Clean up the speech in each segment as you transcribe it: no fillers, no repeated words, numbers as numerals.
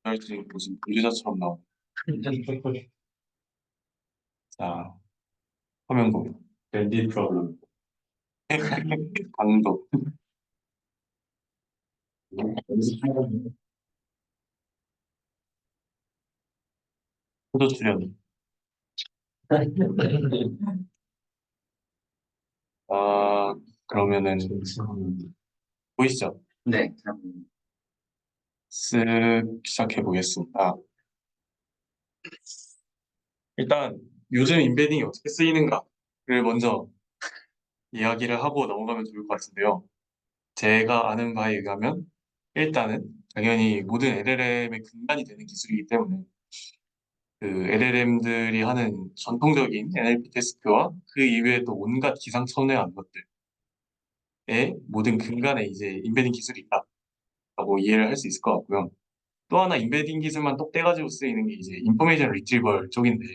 할지 무슨 분리자처럼 나오네. 자, 화면 보기. 밴디 프로블럼. 강도. 포도 출연. 아, 그러면은 보이시죠? 네. 쓱 시작해 보겠습니다. 일단 요즘 인베딩이 어떻게 쓰이는가를 먼저 이야기를 하고 넘어가면 좋을 것 같은데요. 제가 아는 바에 의하면 일단은 당연히 모든 LLM의 근간이 되는 기술이기 때문에 그 LLM들이 하는 전통적인 NLP 태스크와 그 이외에 또 온갖 기상천외한 것들의 모든 근간에 이제 인베딩 기술이 있다라고 이해를 할 수 있을 것 같고요. 또 하나 인베딩 기술만 똑 떼가지고 쓰이는 게 이제 인포메이션 리트리벌 쪽인데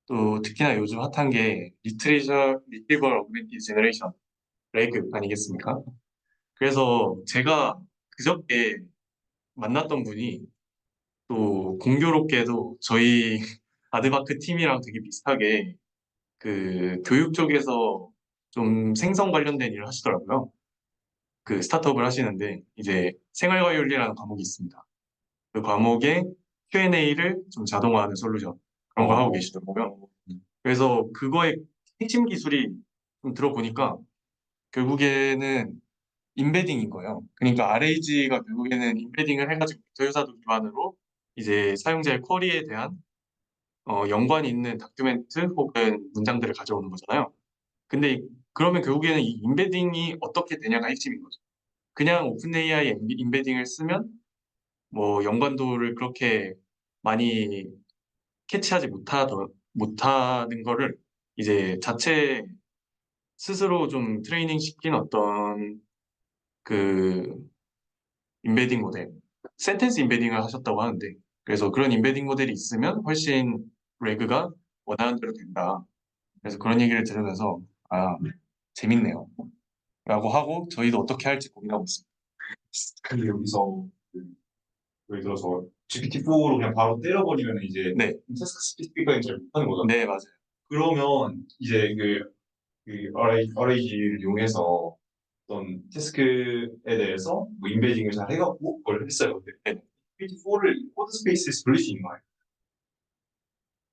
또 특히나 요즘 핫한 게 리트리벌 어그멘티드 제너레이션 레이크 아니겠습니까? 그래서 제가 그저께 만났던 분이 또 공교롭게도 저희 아드바크 팀이랑 되게 비슷하게 그 교육 쪽에서 좀 생성 관련된 일을 하시더라고요. 그 스타트업을 하시는데 이제 생활과윤리라는 과목이 있습니다. 그 과목에 Q&A를 좀 자동화하는 솔루션 그런 걸 하고 계시더라고요. 그래서 그거의 핵심 기술이 좀 들어보니까 결국에는 인베딩인 거예요. 그러니까 RAG가 결국에는 인베딩을 해가지고 벡터유사도 기반으로 이제 사용자의 쿼리에 대한 연관이 있는 다큐멘트 혹은 문장들을 가져오는 거잖아요. 근데 그러면 결국에는 이 인베딩이 어떻게 되냐가 핵심인 거죠. 그냥 오픈 AI 인베딩을 쓰면 뭐 연관도를 그렇게 많이 캐치하지 못하는 거를 이제 자체 스스로 좀 트레이닝 시킨 어떤 그 인베딩 모델, 센텐스 인베딩을 하셨다고 하는데 그래서 그런 인베딩 모델이 있으면 훨씬 레그가 원하는 대로 된다. 그래서 그런 얘기를 들으면서 아 재밌네요. 라고 하고 저희도 어떻게 할지 고민하고 있습니다. 근데 여기서 그, 예를 들어서 GPT-4로 그냥 바로 때려버리면 이제 네, 태스크 스피드까지 잘 못하는 거잖아. 네 맞아요. 그러면 이제 그 RAG를 이용해서 어떤 태스크에 대해서 뭐 인베딩을 잘 해갖고 그걸 했어요. 근데 네. GPT-4를 코드 스페이스에서 돌릴 수 있는 거예요.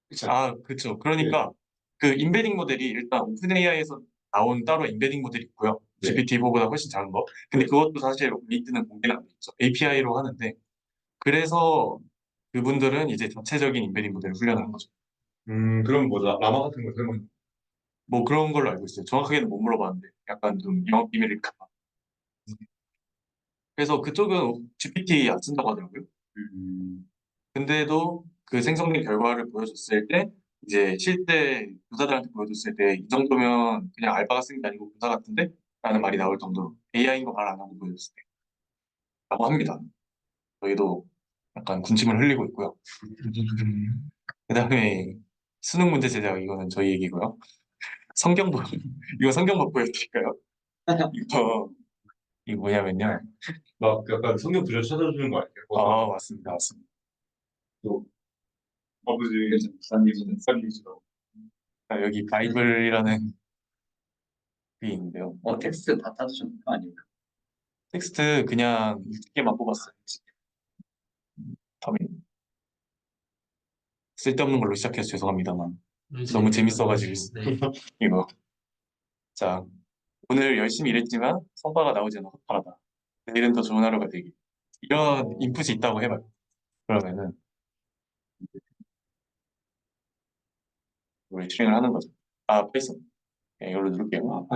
그쵸? 아 그렇죠. 네. 그러니까 그 인베딩 모델이 일단 오픈 AI에서 나온 따로 인베딩 모델이 있고요. 네. GPT-4보다 훨씬 작은 거. 근데 그것도 사실 메이트는 공개는 안 돼 있죠. API로 하는데 그래서 그분들은 이제 자체적인 인베딩 모델을 훈련하는 거죠. 그럼 뭐 라마 같은 거 설명. 뭐 그런 걸로 알고 있어요. 정확하게는 못 물어봤는데 약간 좀 영업 비밀일까 봐. 그래서 그쪽은 GPT 안 쓴다고 하더라고요. 음, 근데도 그 생성된 결과를 보여줬을 때 이제 실제 교사들한테 보여줬을 때 이 정도면 그냥 알바가 쓴 게 아니고 교사 같은데? 라는 말이 나올 정도로 AI인 거 말 안 하고 보여줬을 때 라고 합니다. 저희도 약간 군침을 흘리고 있고요. 그 다음에 수능 문제 제작 이거는 저희 얘기고요. 성경부 이거 성경부 보여드릴까요? 이거 뭐냐면요. 막 약간 성경 그려 찾아주는 거 아니에요? 맞습니다, 맞습니다. 또 아버지 목사님이시라고. 여기 바이블이라는 게 있는데요. 텍스트 다 찾으셨나요? 아니면? 텍스트 그냥 60개만 뽑았어요. 터미 쓸데없는 걸로 시작해서 죄송합니다만 너무 재밌어가지고 네. 이거 자 오늘 열심히 일했지만 성과가 나오지 않아 허탈하다. 내일은 더 좋은 하루가 되기. 이런 인풋이 있다고 해봐요. 그러면은 우리 트레이닝을 하는 거죠. 아 파이썬. 네, 이걸로 누를게요.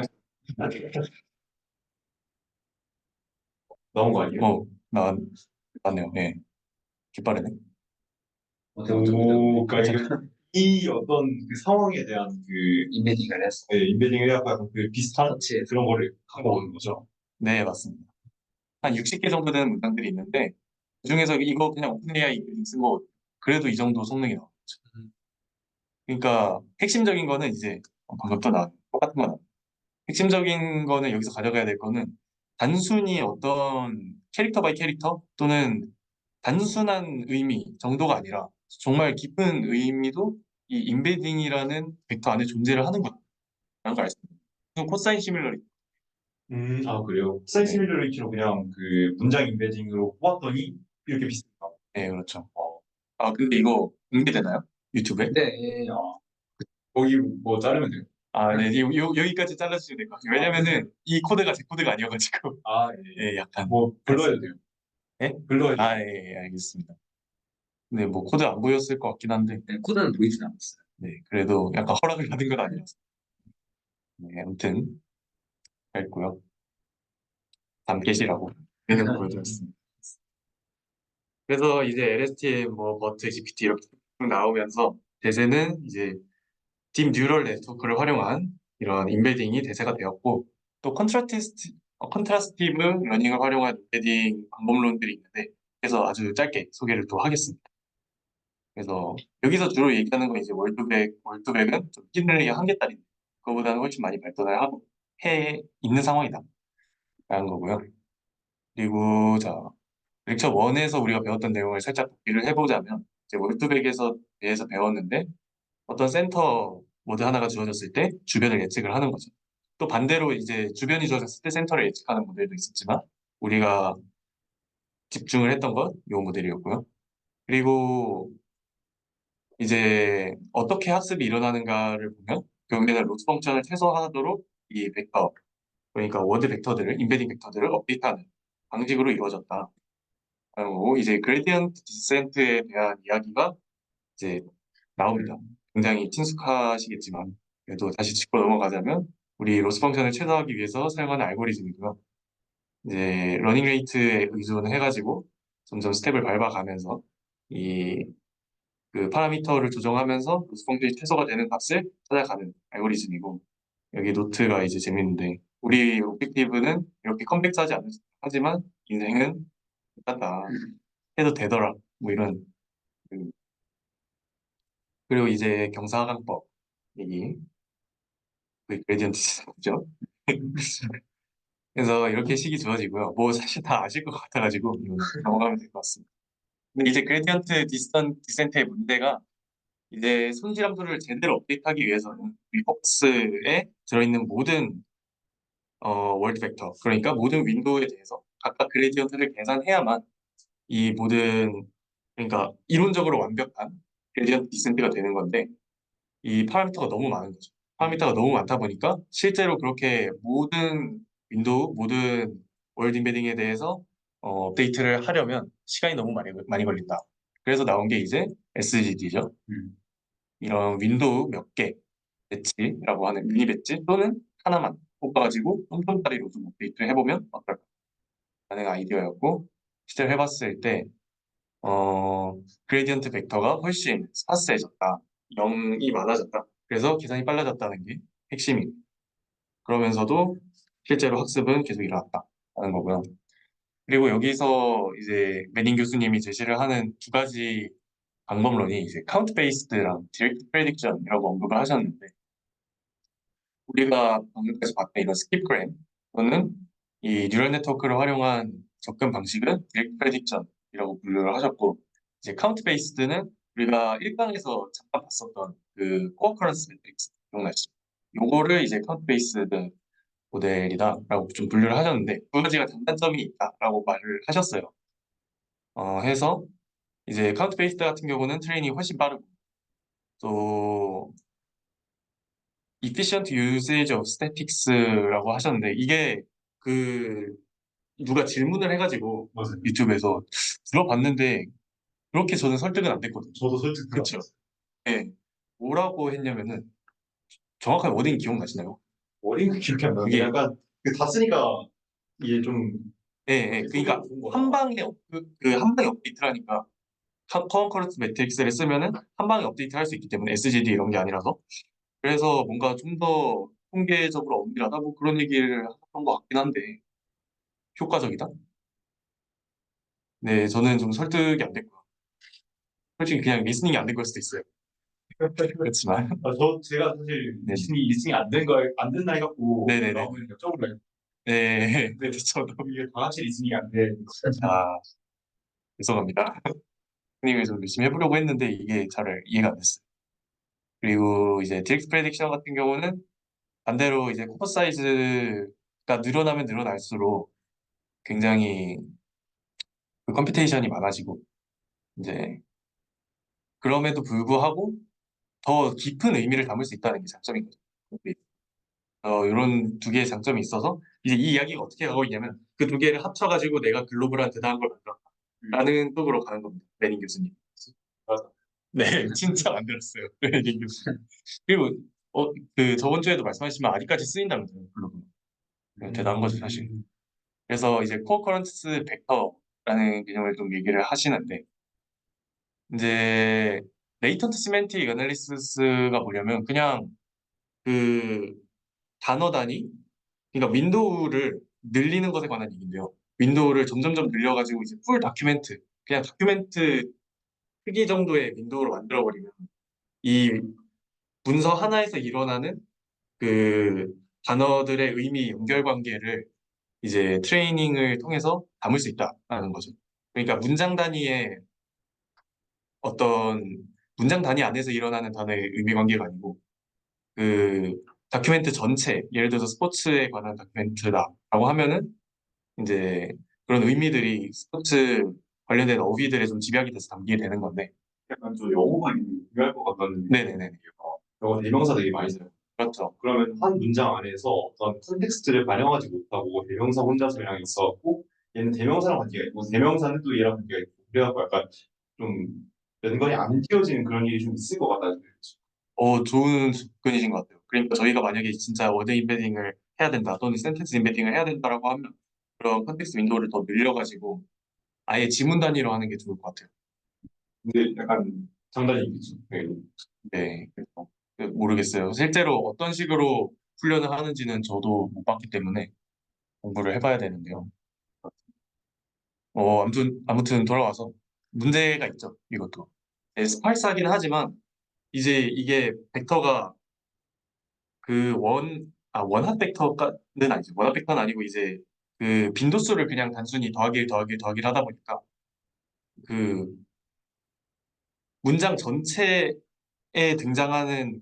나온 거 아니에요? 나 나네요. 예, 깃발이네. 오, 그러니까 이 어떤 그 상황에 대한 그 인베딩을 했어. 네, 인베딩을 해갖고 약간 그 비슷한 그런 거를 갖고 오는 거죠. 네, 맞습니다. 한 60개 정도 되는 문장들이 있는데 그중에서 이거 그냥 오픈 AI 쓴 거 그래도 이 정도 성능이 나와요. 그러니까 핵심적인 거는 이제 방금 또 나 똑같은 거 나. 핵심적인 거는 여기서 가져가야 될 거는 단순히 어떤 캐릭터 바이 캐릭터 또는 단순한 의미 정도가 아니라 정말 깊은 의미도 이 인베딩이라는 벡터 안에 존재를 하는구나라는 걸 알 수 있습니다. 코사인 시뮬러리티. 아, 그래요? 사이즈 네, 시뮬러리티로 그냥 그 문장 인베딩으로 뽑았더니 이렇게 비슷해요. 네, 그렇죠. 아, 근데 이거 공개되나요? 유튜브에? 네, 거기 뭐 자르면 돼요. 아, 네, 여기까지 잘라주시면 될 것 같아요. 왜냐면은 이 코드가 제 코드가 아니어가지고. 아, 예, 약간. 뭐 불러야 돼요. 예? 불러야 돼요. 아, 예, 예, 알겠습니다. 네, 뭐 코드 안 보였을 것 같긴 한데. 네, 코드는 보이진 않았어요. 네, 그래도 약간 허락을 받은 건 아니라서. 네, 아무튼 했고요. 담계시라고 얘는 보여드렸습니다. 그래서 이제 LSTM, 뭐 버트, GPT 이렇게 쭉 나오면서 대세는 이제 딥 뉴럴 네트워크를 활용한 이런 인베딩이 대세가 되었고 또 컨트라스티브 러닝을 활용한 인베딩 방법론들이 있는데 그래서 아주 짧게 소개를 또 하겠습니다. 그래서 여기서 주로 얘기하는 건 이제 월드백은 좀 흰늘이 한계딸인데 그거보다는 훨씬 많이 발전을 하고 해 있는 상황이다 라는 거고요. 그리고 자 렉처 1에서 우리가 배웠던 내용을 살짝 복기를 해보자면 이제 월드백에서 대해서 배웠는데 어떤 센터 모드 하나가 주어졌을 때 주변을 예측을 하는 거죠. 또 반대로 이제 주변이 주어졌을 때 센터를 예측하는 모델도 있었지만 우리가 집중을 했던 건 이 모델이었고요. 그리고 이제 어떻게 학습이 일어나는가를 보면 결국에는 로스 펑션을 최소화하도록 이 벡터, 그러니까 워드 벡터들을, 인베딩 벡터들을 업데이트하는 방식으로 이루어졌다. 그리고 이제 그레디언트 디센트에 대한 이야기가 이제 나옵니다. 굉장히 친숙하시겠지만 그래도 다시 짚고 넘어가자면 우리 로스 펑션을 최소화하기 위해서 사용하는 알고리즘이고요. 이제 러닝 레이트에 의존해가지고 점점 스텝을 밟아가면서 이 그 파라미터를 조정하면서 로스 펑션이 최소가 되는 값을 찾아가는 알고리즘이고 여기 노트가 이제 재밌는데 우리 오브젝티브는 이렇게 컴팩트하지 않 하지만 인생은 똑같다 해도 되더라 뭐 이런 그- 그리고 이제 경사각법 얘기 그 그레디언트 시스템이죠. 그래서 이렇게 식이 주어지고요. 뭐 사실 다 아실 것 같아가지고 이거는 넘어가면 될 것 같습니다. 근데 이제 그레디언트 디센트의 문제가 이제 손질 함수를 제대로 업데이트하기 위해서는 이 폭스에 들어있는 모든 월드 벡터 그러니까 모든 윈도우에 대해서 각각 그레디언트를 계산해야만 이 모든 그러니까 이론적으로 완벽한 그레디언트 디센트가 되는 건데 이 파라미터가 너무 많은 거죠. 파라미터가 너무 많다 보니까 실제로 그렇게 모든 윈도우, 모든 월드 인베딩에 대해서 업데이트를 하려면 시간이 너무 많이 걸린다. 그래서 나온 게 이제 SGD죠. 이런 윈도우 몇 개 배치라고 하는 미니 배치 또는 하나만 뽑아가지고 똠똠다리로 좀 업데이트를 해보면 어떨까 하는 아이디어였고 실제로 해봤을 때 그레디언트 벡터가 훨씬 스파스해졌다. 0이 많아졌다. 그래서 계산이 빨라졌다는 게 핵심이. 그러면서도 실제로 학습은 계속 일어났다라는 거고요. 그리고 여기서 이제 매닝 교수님이 제시를 하는 두 가지 방법론이 이제 카운트 베이스드랑 디렉트 프레딕션이라고 언급을 하셨는데 우리가 방금까지 봤던 이런 스킵그램 또는 이 뉴럴 네트워크를 활용한 접근 방식은 디렉트 프레딕션이라고 분류를 하셨고 이제 카운트 베이스드는 우리가 1강에서 잠깐 봤었던 그 코어커런스 매트릭스 기억나시죠? 요거를 이제 카운트 베이스드 모델이다라고 좀 분류를 하셨는데 두 가지가 장단점이 있다라고 말을 하셨어요. 해서 이제 카운트 베이스드 같은 경우는 트레이닝이 훨씬 빠르고 또 efficient usage of statics라고 하셨는데 이게 그 누가 질문을 해가지고 맞아요. 유튜브에서 들어봤는데 그렇게 저는 설득은 안 됐거든요. 저도 솔직히 그쵸? 네. 뭐라고 했냐면은 정확한 워딩 기억나시나요? 어린 기억이 안 나는데 그게 약간 다 쓰니까 이게 좀 예, 예. 그러니까 한 방에 한 방에 업데이트를 하니까 커런커런스 매트릭스를 쓰면은 한 방에 업데이트 할 수 있기 때문에 SGD 이런 게 아니라서 그래서 뭔가 좀 더 통계적으로 엄밀하다 뭐 그런 얘기를 했던 것 같긴 한데 효과적이다? 네, 저는 좀 설득이 안 됐고요. 솔직히 그냥 리스닝이 안 된 걸 수도 있어요. 그렇지만 제가 사실 네, 리스닝이 안 된다 해갖고 네네네. 나오면 여쭤볼래요. 네, 네, 저도 이게 다 같이 리스닝이 안 돼. 아, 죄송합니다. 테크닉을 좀 열심히 해보려고 했는데 이게 잘 이해가 안 됐어요. 그리고 이제 디렉트 프레딕션 같은 경우는 반대로 이제 코어 사이즈가 늘어나면 늘어날수록 굉장히 그 컴퓨테이션이 많아지고 이제 그럼에도 불구하고 더 깊은 의미를 담을 수 있다는 게 장점인 거죠. 이런 두 개의 장점이 있어서 이제 이 이야기가 어떻게 가고 있냐면 그 두 개를 합쳐가지고 내가 글로벌한 대단한 걸 만들었다라는 쪽으로 가는 겁니다. 레닌 교수님. 맞아. 네, 진짜 만들었어요. 레닌 교수님. 그리고 그 저번 주에도 말씀하셨지만 아직까지 쓰인다면서요, 글로벌. 대단한 거죠, 사실. 그래서 이제 코어 커런트스 벡터라는 개념을 좀 얘기를 하시는데 이제 레이턴트 시멘틱 애널리시스가 뭐냐면 그냥 그 단어 단위 그러니까 윈도우를 늘리는 것에 관한 얘기인데요. 윈도우를 점점점 늘려가지고 이제 풀 다큐멘트 그냥 다큐멘트 크기 정도의 윈도우로 만들어버리면 이 문서 하나에서 일어나는 그 단어들의 의미 연결관계를 이제 트레이닝을 통해서 담을 수 있다라는 거죠. 그러니까 문장 단위의 어떤 문장 단위 안에서 일어나는 단어의 의미 관계가 아니고 그 다큐멘트 전체, 예를 들어서 스포츠에 관한 다큐멘트다라고 하면은 이제 그런 의미들이 스포츠 관련된 어휘들에 좀 집약이 돼서 담기게 되는 건데. 약간 좀 영어가 중요할 것 같다는 네네네. 영어 대명사 되게 많이 써요. 그렇죠. 그러면 한 문장 안에서 어떤 컨텍스트를 반영하지 못하고 대명사 혼자서 그냥 있어갖고 얘는 대명사랑 관계가 있고 대명사는 또 얘랑 관계가 있고 그래갖고 약간 좀 연관이 안 지어지는 그런 일이 좀 있을 것 같다는 거죠. 좋은 접근이신 것 같아요. 그러니까 저희가 만약에 진짜 워드 임베딩을 해야 된다, 또는 센텐스 임베딩을 해야 된다라고 하면 그런 컨텍스트 윈도우를 더 늘려가지고 아예 지문 단위로 하는 게 좋을 것 같아요. 근데 약간 장단이 있겠죠. 네. 네, 그래서 모르겠어요. 실제로 어떤 식으로 훈련을 하는지는 저도 못 봤기 때문에 공부를 해봐야 되는데요. 아무튼 돌아와서 문제가 있죠, 이것도. 네, 스팔스하긴 하지만 이제 이게 벡터가 원합 벡터는 아니죠. 원합 벡터는 아니고 이제 그 빈도수를 그냥 단순히 더하기 하다 보니까 그 문장 전체에 등장하는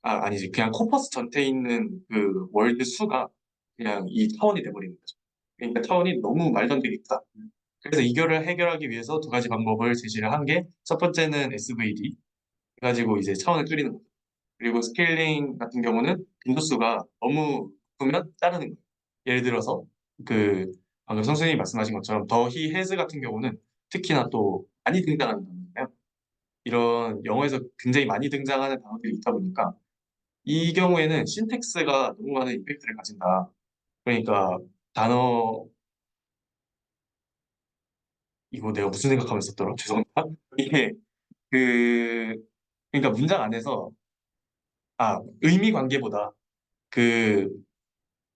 아니지. 그냥 코퍼스 전체에 있는 그 월드 수가 그냥 이 차원이 돼버리는 거죠. 그러니까 차원이 너무 말도 안 되게 크다. 그래서 이거를 해결하기 위해서 두 가지 방법을 제시를 한 게 첫 번째는 SVD 해가지고 이제 차원을 줄이는 거죠. 그리고 스케일링 같은 경우는 빈도수가 너무 높으면 자르는 거예요. 예를 들어서 그 방금 선생님이 말씀하신 것처럼 더 히 해즈 같은 경우는 특히나 또 많이 등장하는 단어인데요. 이런 영어에서 굉장히 많이 등장하는 단어들이 있다 보니까 이 경우에는 신텍스가 너무 많은 임팩트를 가진다. 그러니까 단어 이거 내가 무슨 생각하면서 썼더라? 죄송합니다. 이게 그 그러니까 문장 안에서 의미 관계보다 그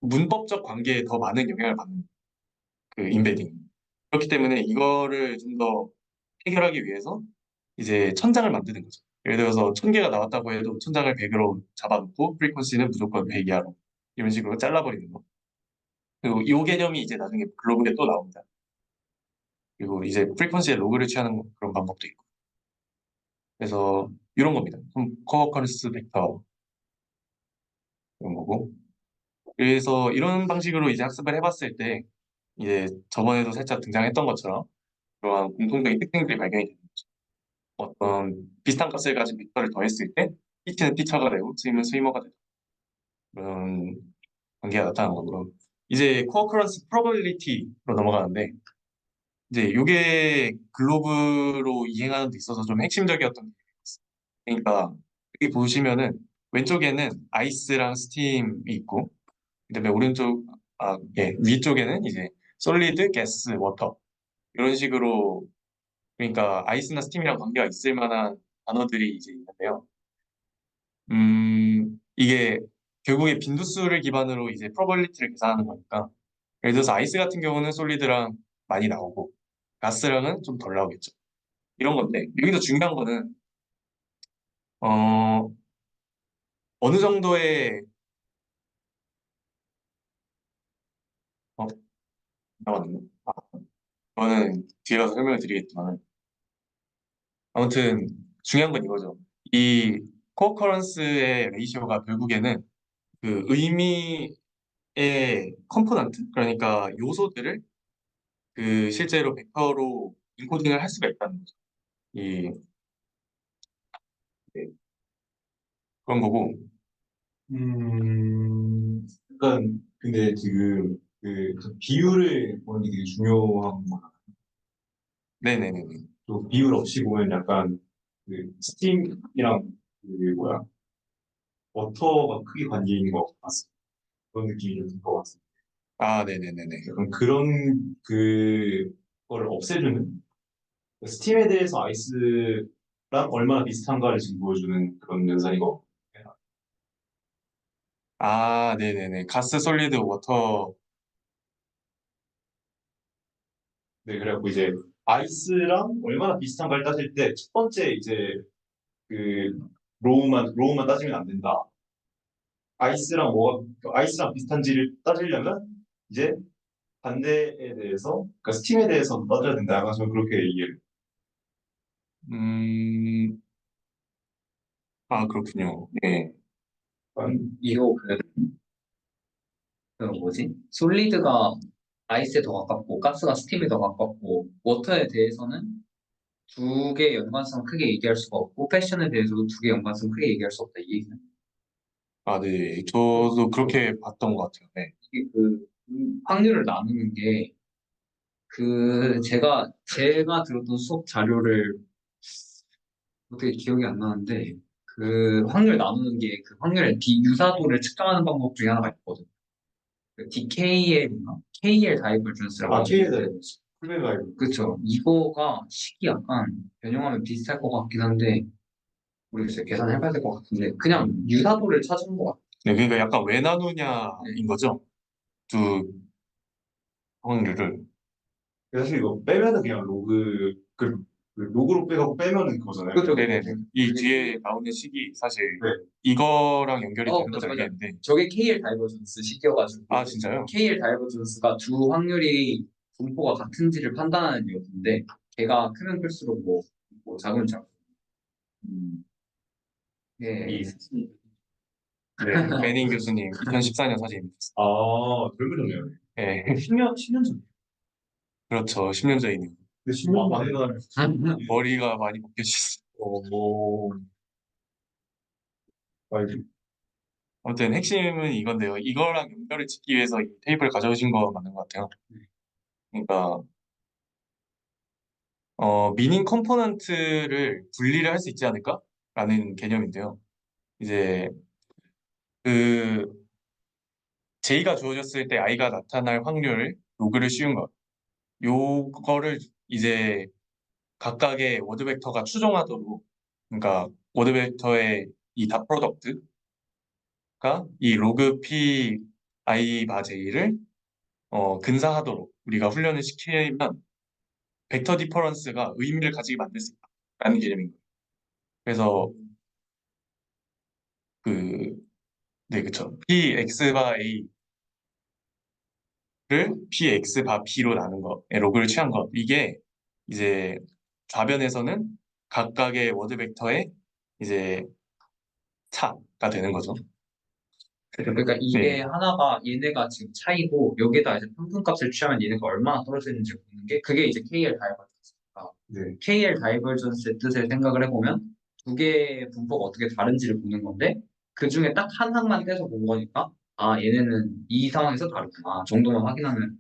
문법적 관계에 더 많은 영향을 받는 그 임베딩. 그렇기 때문에 이거를 좀 더 해결하기 위해서 이제 천장을 만드는 거죠. 예를 들어서 1000개가 나왔다고 해도 천장을 100으로 잡아놓고 프리퀀시는 무조건 100 이하로 이런 식으로 잘라버리는 거. 그리고 이 개념이 이제 나중에 글로벌에 또 나옵니다. 그리고 이제 프리퀀시에 로그를 취하는 그런 방법도 있고. 그래서 이런 겁니다. 코어 커런스 벡터 이런 거고. 그래서 이런 방식으로 이제 학습을 해봤을 때 이제 저번에도 살짝 등장했던 것처럼 그러한 공통적인 특징들이 발견이 됩니다. 어떤 비슷한 값을 가진 벡터를 더했을 때 T는 T처가 되고 스임은 스위머가 되고 그런 관계가 나타나는 거고요. 이제 코어 커런스 프로버빌리티로 넘어가는데 이제 이게 글로브로 이행하는 데 있어서 좀 핵심적이었던 게 있어요. 그러니까 여기 보시면은 왼쪽에는 아이스랑 스팀이 있고 그다음에 위쪽에는 이제 솔리드, 가스, 워터 이런 식으로 그러니까 아이스나 스팀이랑 관계가 있을 만한 단어들이 이제 있는데요. 이게 결국에 빈도수를 기반으로 이제 프로버빌리티를 계산하는 거니까 예를 들어서 아이스 같은 경우는 솔리드랑 많이 나오고 가스랑은 좀 덜 나오겠죠. 이런 건데 여기서 중요한 거는 어, 어느 정도의 어, 잠깐만요. 저는 뒤에 가서 설명을 드리겠지만 아무튼 중요한 건 이거죠. 이 코어커런스의 레이시오가 결국에는 그 의미의 컴포넌트, 그러니까 요소들을 그 실제로 벡터로 인코딩을 할 수가 있다는 거죠. 이 네, 그런 거고. 약간 근데 지금 그 비율을 보는 게 되게 중요한 거 같아요. 네네네네. 또 비율 없이 보면 약간 그 스팀이랑 그 뭐야 워터가 크게 관계 있는 것 같습니다. 그런 느낌이 좀 들 것 같습니다. 아, 네네네네. 약간 그런 그거를 없애주는 스팀에 대해서 아이스랑 얼마나 비슷한가를 지금 보여주는 그런 연산인 것 같아요. 아, 네네네. 가스, 솔리드, 워터. 네, 그래갖고 이제 아이스랑 얼마나 비슷한가를 따질 때 첫 번째 이제 그 로우만 따지면 안 된다. 아이스랑 비슷한지를 따지려면 이제 반대에 대해서 그러니까 스팀에 대해서 따져야 된다. 약간 저는 그렇게 이해를. 음, 아, 그렇군요. 네. 이거 그 뭐지? 솔리드가 아이스에 더 가깝고 가스가 스팀에 더 가깝고 워터에 대해서는 두 개의 연관성 크게 얘기할 수가 없고 패션에 대해서도 두 개의 연관성 크게 얘기할 수 없다 이 얘기는. 아, 네. 저도 그렇게 봤던 것 같아요. 네. 이게 그 확률을 나누는 게 그 제가 들었던 수업 자료를 어떻게 기억이 안 나는데 그 확률 나누는 게 그 확률의 비유사도를 측정하는 방법 중에 하나가 있거든. 그 DKL인가? KL 다이버전스라고 아, K에 있는데 대해 풀베가 그쵸. 이거가 식이 약간 변형하면 비슷할 것 같긴 한데 모르겠어요. 계산해봐야 될 것 같은데 그냥 유사도를 찾은 것 같아요. 네, 그러니까 약간 왜 네. 나누냐인 거죠. 두 확률을. 사실 이거 빼면은 그냥 그 로그로 빼고 빼면은 그거잖아요. 그쵸, 그냥. 그쵸, 네네네. 그쵸. 이 그게 뒤에 나오는 식이 사실 네. 이거랑 연결이 되는 맞아, 것도 맞아. 알겠는데. 저게 KL 다이버전스 식이어가지고 아, 진짜요? KL 다이버전스가 두 확률이 분포가 같은지를 판단하는 이유인데 걔가 크면 클수록 뭐 작으면 작고 예. 이 네. 매닝 교수님 2014년 사진. 아, 결국 좋네요. 네. 10년 전. 그렇죠. 10년 전이네요. 근데 10년 만에 머리가 많이 벗겨졌어요. 어, 알지. 아무튼 핵심은 이건데요. 이거랑 연결을 짓기 위해서 이 테이프를 가져오신 거 맞는 것 같아요. 그러니까 미닝 컴포넌트를 분리를 할 수 있지 않을까라는 개념인데요. 이제 그 J가 주어졌을 때 I가 나타날 확률 로그를 씌운 것. 요거를 이제 각각의 워드 벡터가 추종하도록, 그러니까 워드 벡터의 이 닷 프로덕트가 이 로그 P I 바 J를 근사하도록 우리가 훈련을 시키면 벡터 디퍼런스가 의미를 가지게 만들 수 있다라는 개념인 거예요. 그래서 그, 네, 그쵸. Px 바 A를 Px 바 B로 나눈 거, 로그를 취한 것. 이게 이제 좌변에서는 각각의 워드 벡터의 이제 차가 되는 거죠. 그러니까 네, 이게 하나가 얘네가 지금 차이고 여기에다 이제 평균값을 취하면 얘네가 얼마나 떨어지는지 보는 게 그게 이제 KL 다이버전스입니다. 네. KL 다이버전스의 뜻을 생각을 해보면 두 개의 분포가 어떻게 다른지를 보는 건데 그 중에 딱 한 항만 떼서 본 거니까 아 얘네는 이 상황에서 다르구나 정도만 확인하는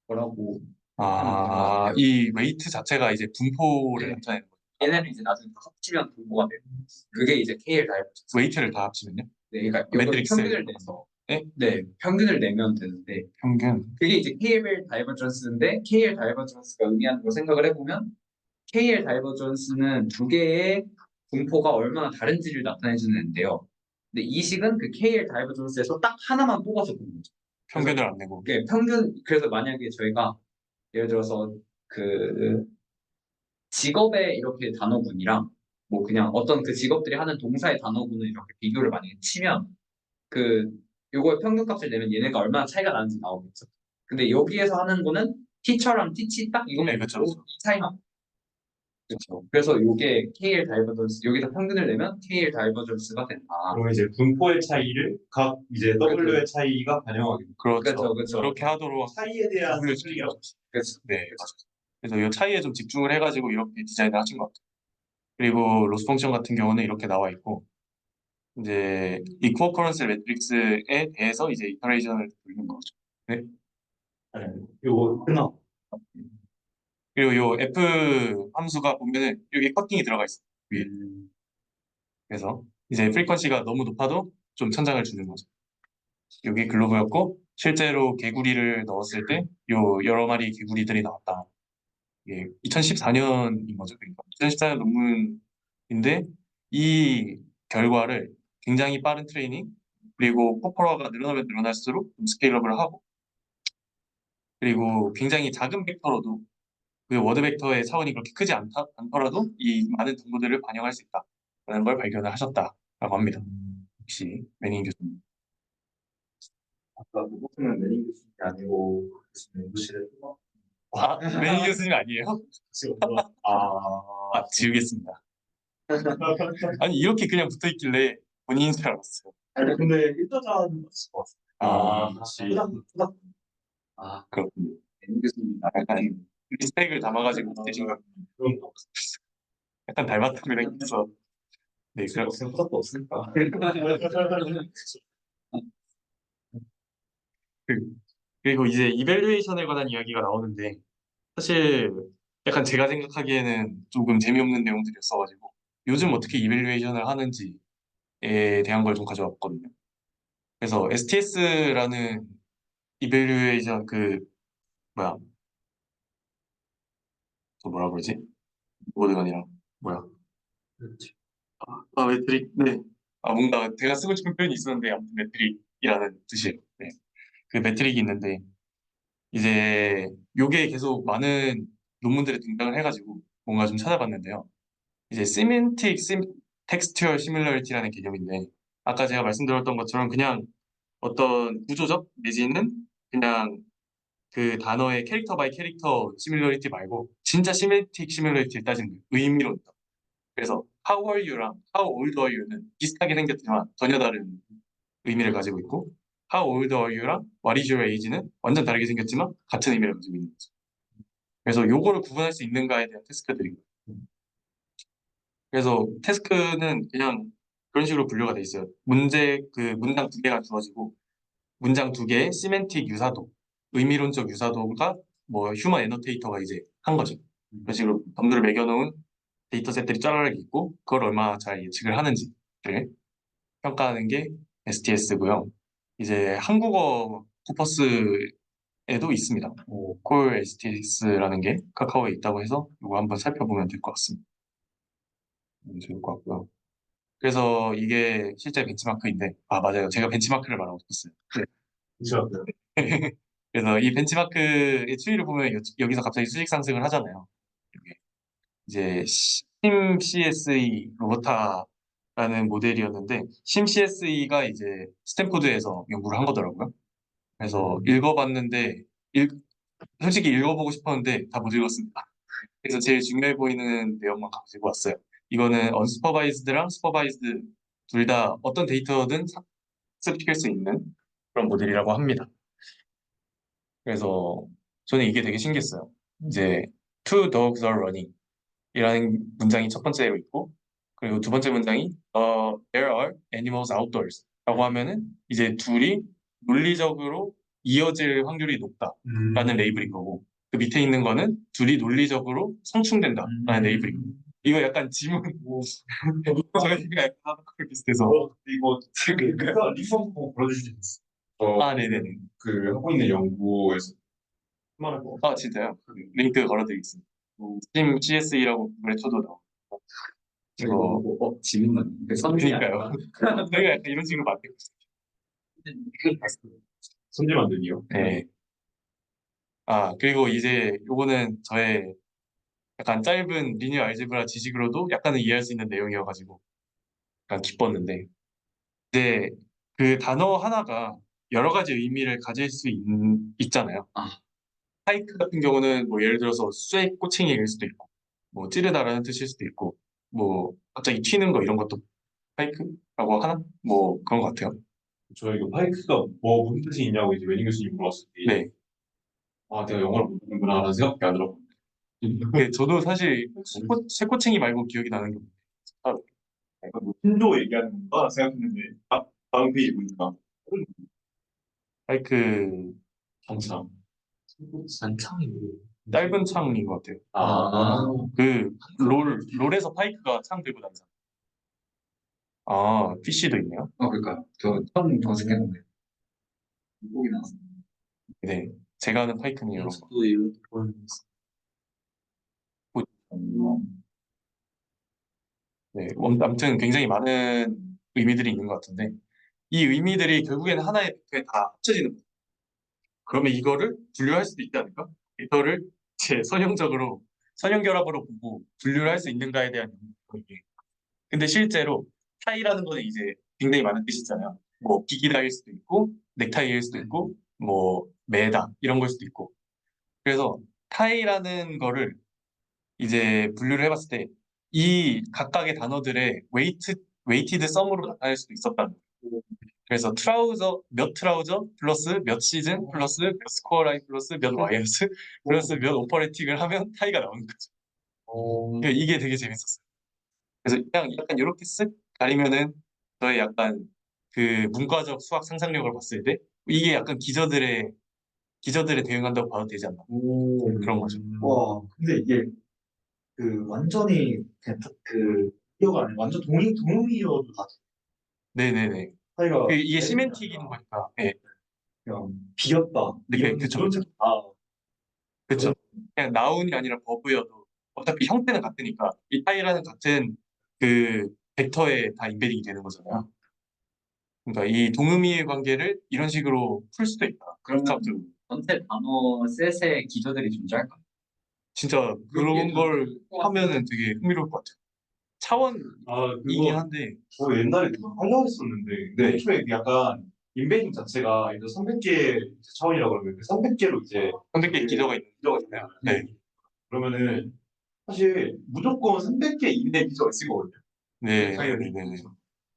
거라고 하면 될 것 같아요. 이 웨이트 자체가 이제 분포를 네. 나타내는 거예요. 얘네는 이제 나중에 다 합치면 분포가 돼요. 그게 이제 KL 다이버전스. 웨이트를 다 합치면요. 네, 그러니까 이걸 매트릭스. 평균을 내서 네? 네 평균을 내면 되는데 평균. 그게 이제 KL 다이버전스인데 KL 다이버전스가 의미하는 걸 생각을 해보면 KL 다이버전스는 두 개의 분포가 얼마나 다른지를 나타내주는 앤데요. 근데 이 식은 그 KL 다이버전스에서 딱 하나만 뽑아서 본 거죠. 평균을 안 내고. 그래서 만약에 저희가 예를 들어서 그 직업의 이렇게 단어군이랑 뭐 그냥 어떤 그 직업들이 하는 동사의 단어군을 이렇게 비교를 만약에 치면 그 요거의 평균값을 내면 얘네가 얼마나 차이가 나는지 나오겠죠. 근데 여기에서 하는 거는 티처랑 티치 딱 이거만 네, 그쵸, 있고 그쵸. 이 차이만. 그렇죠. 그래서 요게 KL 다이버전스 여기다 평균을 내면 KL 다이버전스가 된다. 그럼 이제 분포의 차이를 각 이제 W의 차이가 반영하게 됩니다. 그렇죠. 그렇죠. 그렇게 하도록 차이에 대한 분류를 설명이라고. 그렇죠. 네, 맞아요. 그래서 이 차이에 좀 집중을 해가지고 이렇게 디자인을 하신 것 같아요. 그리고 로스 펑션 같은 경우는 이렇게 나와 있고, 이제 이코어커런스 매트릭스에 대해서 이제 이터레이션을 돌리는 거죠. 네. 네. 요거 끝나. 그리고 요 F 함수가 보면은 여기 커팅이 들어가 있어요. 위에. 그래서 이제 프리퀀시가 너무 높아도 좀 천장을 주는 거죠. 여기 글로브였고, 실제로 개구리를 넣었을 때 요 여러 마리 개구리들이 나왔다. 이게 2014년인 거죠. 그러니까 2014년 논문인데 이 결과를 굉장히 빠른 트레이닝 그리고 포퍼러가 늘어나면 늘어날수록 좀 스케일업을 하고 그리고 굉장히 작은 벡터로도 그 워드 벡터의 차원이 그렇게 크지 않더라도 이 많은 정보들을 반영할 수 있다라는 걸 발견을 하셨다라고 합니다. 혹시 매닝 교수님. 아까 로봇은 매닝 교수님이 아니고 연구실에 아, 매닝 교수님 아니에요? 아, 지우겠습니다. 아니 이렇게 그냥 붙어 있길래 본인인 줄 알았어요. 근데 1도전 맞을 것 같아요. 아, 후닥. 그렇군요. N 교수님. 약간 리스펙을 담아가지고 되신 것 그런 거 약간 닮았다고 해서 네, 없어요. 후닥도 없으니까. 그- 그리고 이제 이밸류에이션에 관한 이야기가 나오는데 사실 약간 제가 생각하기에는 조금 재미없는 내용들이었어가지고 요즘 어떻게 이밸류에이션을 하는지에 대한 걸 좀 가져왔거든요. 그래서 STS라는 이밸류에이션 그 뭐야 그 뭐라 그러지? 보드가 아니라 뭐야? 매트릭 네. 뭔가 제가 쓰고 싶은 표현이 있었는데 아무튼 매트릭이라는 뜻이에요. 네. 그 매트릭이 있는데 이제 요게 계속 많은 논문들에 등장을 해가지고 뭔가 좀 찾아봤는데요. 이제 시멘틱 텍스튜얼 시뮬러리티라는 개념인데 아까 제가 말씀드렸던 것처럼 그냥 어떤 구조적 내지는 그냥 그 단어의 캐릭터 바이 캐릭터 시뮬러리티 말고 진짜 시멘틱 시뮬러리티를 따지는 거예요. 의미로. 그래서 how are you랑 how old are you는 비슷하게 생겼지만 전혀 다른 의미를 가지고 있고 how old are you랑 what is your age는 완전 다르게 생겼지만 같은 의미를 가지고 있는 거죠. 그래서 요거를 구분할 수 있는가에 대한 테스트들이고 그래서 태스크는 그냥 그런 식으로 분류가 돼 있어요. 문장 두 개가 주어지고 문장 두 개의 시멘틱 유사도, 의미론적 유사도가 뭐 휴먼 애노테이터가 이제 한 거죠. 그런 식으로 덤들을 매겨놓은 데이터셋들이 쫘라락 있고 그걸 얼마나 잘 예측을 하는지를 평가하는 게 STS고요. 이제 한국어 코퍼스에도 있습니다. 콜 STS라는 게 카카오에 있다고 해서 이거 한번 살펴보면 될 것 같습니다. 좋을 것 같고요. 그래서 이게 실제 벤치마크인데, 맞아요. 제가 벤치마크를 말하고 싶었어요. 그렇죠. 그래서 이 벤치마크의 추이를 보면 여기서 갑자기 수직 상승을 하잖아요. 이게 이제 심 CSE 로보타라는 모델이었는데, 심 CSE가 이제 스탠포드에서 연구를 한 거더라고요. 그래서 읽어봤는데, 솔직히 읽어보고 싶었는데 다 못 읽었습니다. 그래서 제일 중요해 보이는 내용만 가지고 왔어요. 이거는 언스퍼바이즈드랑 스퍼바이즈드 둘 다 어떤 데이터든 습득할 수 있는 그런 모델이라고 합니다. 그래서 저는 이게 되게 신기했어요. 이제 two dogs are running 이라는 문장이 첫 번째로 있고 그리고 두 번째 문장이 there are animals outdoors 라고 하면은 이제 둘이 논리적으로 이어질 확률이 높다라는 레이블인 거고 그 밑에 있는 거는 둘이 논리적으로 상충된다라는 레이블인 거고 이거 약간 지문 저희가 약간 하는 거랑 비슷해서 이거 리포트 한번 보여주실 수 있어요? 네네네 그 하고 있는 연구에서 말할 거. 진짜요? 링크 걸어드리겠습니다. 스팀 CSE라고 구글에 쳐도 나오고 이거 지민만. 그러니까요. 저희가 약간 이런 식으로 만들고 있어요. 손질 만들기요. 네. 그리고 이제 요거는 저의 약간 짧은 리니어 알제브라 지식으로도 약간은 이해할 수 있는 내용이어가지고 약간 기뻤는데 이제 그 단어 하나가 여러 가지 의미를 가질 수 있잖아요. 파이크 같은 경우는 뭐 예를 들어서 쇠 꼬챙이일 수도 있고, 뭐 찌르다라는 뜻일 수도 있고, 뭐 갑자기 튀는 거 이런 것도 파이크라고 하나? 뭐 그런 것 같아요. 저 이거 파이크가 뭐 무슨 뜻이 있냐고 이제 웨닝 교수님 물어봤을 때, 네. 아, 내가 영어를 모르는구나라는 생각밖에 안 들었거든요. 저도 사실 쇠꼬챙이 말고 기억이 나는 게 없어요. 약간 뭐 신조 얘기하는 건가 생각했는데, 다음 페이지 보니까 파이크 한참. 산창이 뭐예요? 짧은 창인 것 같아요. 그 롤에서 파이크가 창 들고 다니잖아요. 아, PC도 있네요. 그러니까 저 처음 검색해봤네요. 보기 나왔어요. 네. 제가 아는 파이크는 이런 거. 또 이런 걸 네. 아무튼 굉장히 많은 의미들이 있는 것 같은데, 이 의미들이 결국에는 하나의 벡터에 다 합쳐지는 거예요. 그러면 이거를 분류할 수도 있지 않을까? 벡터를 제 선형결합으로 보고 분류를 할 수 있는가에 대한 연구인데, 근데 실제로 타이라는 거는 이제 굉장히 많은 뜻이잖아요. 뭐 기기다일 수도 있고, 넥타이일 수도 있고, 뭐 매다 이런 걸 수도 있고. 그래서 타이라는 거를 이제 분류를 해봤을 때 이 각각의 단어들의 웨이티드 썸으로 나타낼 수도 있었다는 거예요. 그래서 몇 트라우저 플러스 몇 시즌 플러스 몇 스코어 라인 플러스 몇 와이어스 플러스 몇 오퍼레이팅을 하면 타이가 나오는 거죠. 그러니까 이게 되게 재밌었어요. 그래서 그냥 약간 이렇게 쓱 가리면은 저의 약간 그 문과적 수학 상상력을 봤을 때 이게 약간 기저들에 대응한다고 봐도 되지 않나 그런 거죠. 와, 근데 이게 그 완전히 그냥 그 이어가 아니라 완전 동의어도 다 네네네. 차이가 이게 시멘틱인 거니까. 예, 그냥 비었다 네, 이런 그쵸, 이런 그쵸. 책도 다 그쵸. 그냥 나운이 아니라 버브여도 어차피 형태는 같으니까 이 타이라는 같은 그 벡터에 다 인베딩이 되는 거잖아요. 그러니까 이 동의의 관계를 이런 식으로 풀 수도 있다. 그러면 복잡적으로. 전체 단어 셋의 기저들이 존재할까? 진짜 그런 걸 하면은 되게 흥미로울 것 같아요. 차원이긴 아, 그거 한데, 저 옛날에 그거 하려고 했었는데, 근데 네. 애초에 이게 인베딩 자체가 이제 300개 차원이라고 그러면 300개로 이제 300개 기저가 있는 기저가 있잖아요. 네. 그러면은 사실 무조건 300개 이내 기저가 있을 거거든요. 네, 당연히. 네, 네, 네.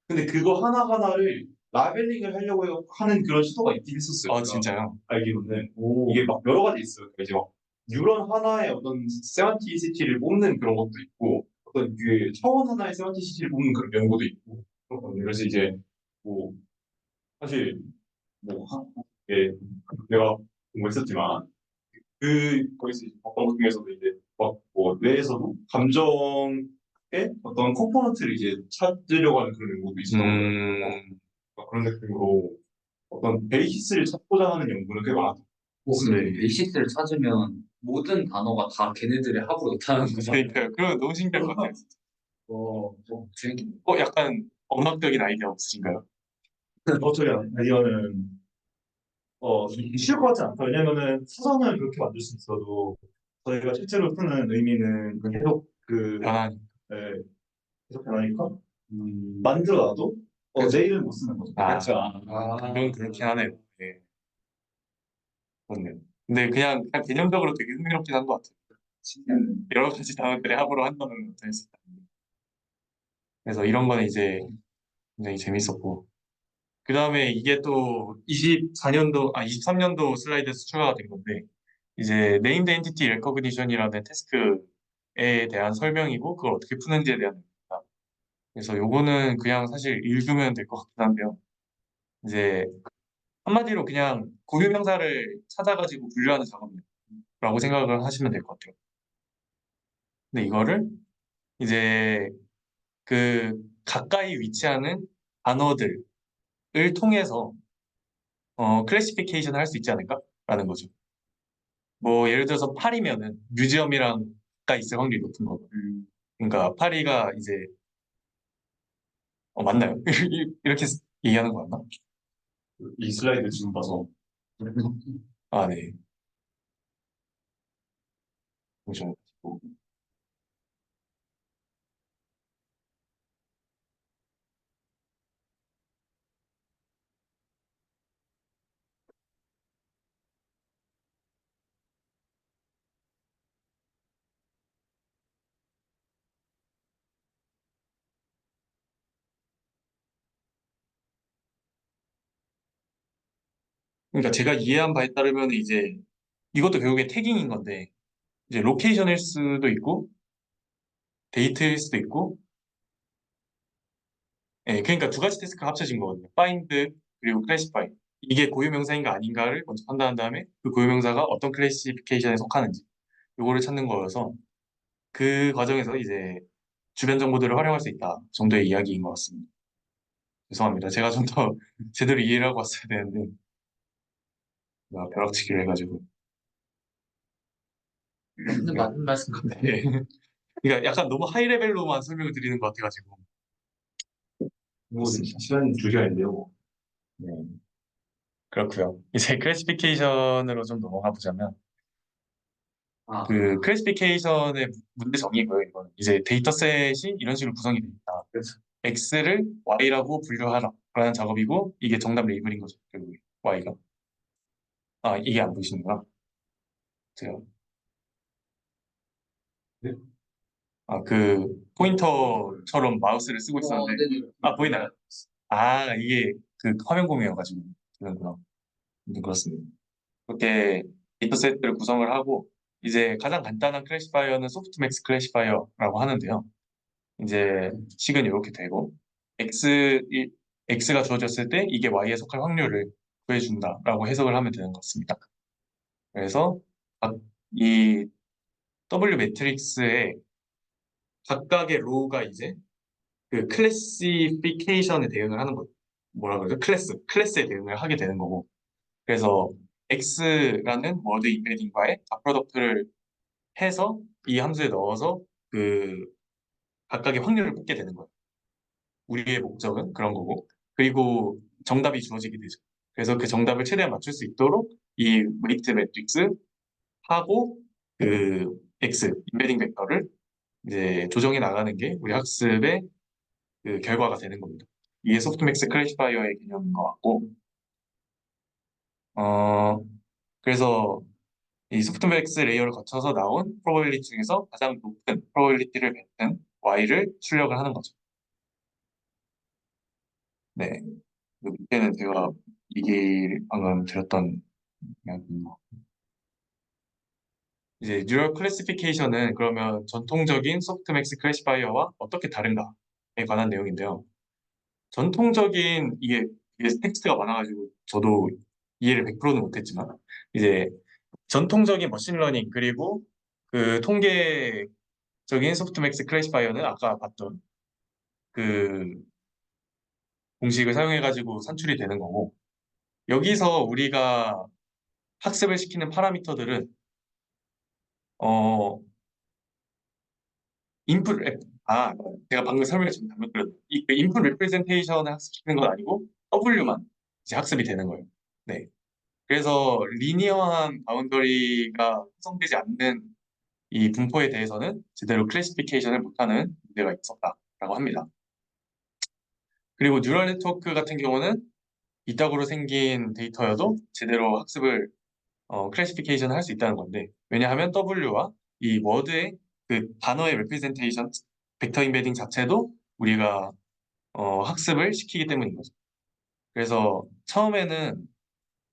근데 그거 하나하나를 라벨링을 하려고 하는 그런 시도가 있긴 했었어요. 아, 제가 진짜요? 알기로는. 이게 막 여러 가지 있어요. 그러니까 이제 막 뉴런 하나의 어떤 세만티시티를 뽑는 그런 것도 있고, 어떤 그 차원 하나의 세만티시티를 뽑는 그런 연구도 있고, 그렇거든요. 그래서 이제 뭐 사실 뭐 예, 내가 공부했었지만 거기서 이제 봤던 것 중에서도 이제 막 뭐 뇌에서도 감정의 어떤 컴포넌트를 이제 찾으려고 하는 그런 연구도 있었던 거예요. 음, 그런 느낌으로 어떤 베이시스를 찾고자 하는 연구는 꽤 많았던 근데 네. 베이시스를 찾으면 모든 단어가 다 걔네들의 합으로 나타나는 거잖아요. 그러니까요. 그거 너무 신기할 것 같아요. 진짜. 재밌겠네. 약간 언학적인 아이디어 없으신가요? 저희 아이디어는 쉬울 것 같지 않다. 왜냐면은 사전을 그렇게 만들 수 있어도 저희가 실제로 쓰는 의미는 계속 변환. 예, 계속 변하니까 만들어놔도 그쵸. 내일은 못 쓰는 거죠. 아, 그렇죠. 그건 그렇긴 하네요. 네, 그렇네요. 근데 그냥 개념적으로 되게 흥미롭긴 한 것 같아요. 여러 가지 단어들의 합으로 한 단어를 나타낼 수 있다. 그래서 이런 거는 이제 굉장히 재밌었고. 그 다음에 이게 또 23년도 슬라이드에서 추가가 된 건데, 이제 Named Entity Recognition이라는 태스크에 대한 설명이고, 그걸 어떻게 푸는지에 대한 내용입니다. 그래서 요거는 그냥 사실 읽으면 될 것 같긴 한데요. 이제 한마디로 그냥 고유 명사를 찾아가지고 분류하는 작업이라고 생각을 하시면 될 것 같아요. 근데 이거를 이제 그 가까이 위치하는 단어들을 통해서 클래시피케이션을 할 수 있지 않을까라는 거죠. 뭐 예를 들어서 파리면은 뮤지엄이랑 가까이 있을 확률이 높은 거고. 그러니까 파리가 이제 맞나요? 이렇게 얘기하는 거 맞나? 이 슬라이드 지금 봐서 아, 네. 잠시만요. 그러니까 제가 이해한 바에 따르면 이제 이것도 결국에 태깅인 건데 이제 로케이션일 수도 있고 데이트일 수도 있고 예, 그러니까 두 가지 태스크가 합쳐진 거거든요. find 그리고 classify. 이게 고유명사인가 아닌가를 먼저 판단한 다음에 그 고유명사가 어떤 클래시피케이션에 속하는지 요거를 찾는 거여서 그 과정에서 이제 주변 정보들을 활용할 수 있다 정도의 이야기인 것 같습니다. 죄송합니다. 제가 좀 더 제대로 이해를 하고 왔어야 되는데 벼락치기를 해가지고 근데 맞는 말씀 같아요. 네. 그러니까 약간 너무 하이 레벨로만 설명을 드리는 것 같아가지고 뭐 그렇습니다. 시간 2시간인데요. 뭐. 네. 그렇고요. 이제 클래시피케이션으로 좀 넘어가 보자면 아, 그 클래시피케이션의 문제 정의고요. 이거는 이제 데이터셋이 이런 식으로 구성이 되어 있다. 그렇죠. X를 Y라고 분류하라. 라는 작업이고 이게 정답 레이블인 거죠. 결국에 Y가. 아 이게 안 보이시는구나. 제가 네? 그 포인터처럼 마우스를 쓰고 있었는데 네네. 아 보이나요? 아 이게 그 화면 공유여가지고 그런구나. 그렇습니다. 그렇게 데이터셋들을 구성을 하고 이제 가장 간단한 클래시파이어는 소프트맥스 클래시파이어라고 하는데요. 이제 식은 이렇게 되고 x x가 주어졌을 때 이게 y에 속할 확률을 구해준다라고 해석을 하면 되는 것 같습니다. 그래서 이 W 매트릭스의 각각의 로우가 이제 그 클래시피케이션에 대응을 하는 거죠. 뭐라 그러죠? 클래스에 대응을 하게 되는 거고. 그래서 x라는 워드 임패딩과의 닷 프로덕트를 해서 이 함수에 넣어서 그 각각의 확률을 뽑게 되는 거예요. 우리의 목적은 그런 거고. 그리고 정답이 주어지게 되죠. 그래서 그 정답을 최대한 맞출 수 있도록 이 웨이트 매트릭스 하고 그 x 임베딩 벡터를 이제 조정해 나가는 게 우리 학습의 그 결과가 되는 겁니다. 이게 소프트맥스 클래시파이어의 개념인 것 같고, 어, 그래서 이 소프트맥스 레이어를 거쳐서 나온 프로버빌리티 중에서 가장 높은 프로버빌리티를 뱉는 y를 출력을 하는 거죠. 네. 그 밑에는 제가 이게 방금 드렸던 이야기인 것 같고. 이제 뉴럴 클래시피케이션은 그러면 전통적인 소프트맥스 클래시파이어와 어떻게 다른가에 관한 내용인데요. 전통적인 이게 텍스트가 많아가지고 저도 이해를 100%는 못했지만 이제 전통적인 머신러닝 그리고 그 통계적인 소프트맥스 클래시파이어는 아까 봤던 그 공식을 사용해가지고 산출이 되는 거고 여기서 우리가 학습을 시키는 파라미터들은 어 인풋 랩 아 제가 방금 설명해 준 잘못 들었네. 그 인풋 레프레젠테이션을 학습시키는 건 아니고 W만 이제 학습이 되는 거예요. 네. 그래서 리니어한 바운더리가 형성되지 않는 이 분포에 대해서는 제대로 클래시피케이션을 못하는 문제가 있었다라고 합니다. 그리고 뉴럴 네트워크 같은 경우는 이따구로 생긴 데이터여도 제대로 학습을 클래시피케이션을 할 수 있다는 건데 왜냐하면 W와 이 워드의 그 단어의 레프레젠테이션 벡터 임베딩 자체도 우리가 학습을 시키기 때문인 거죠. 그래서 처음에는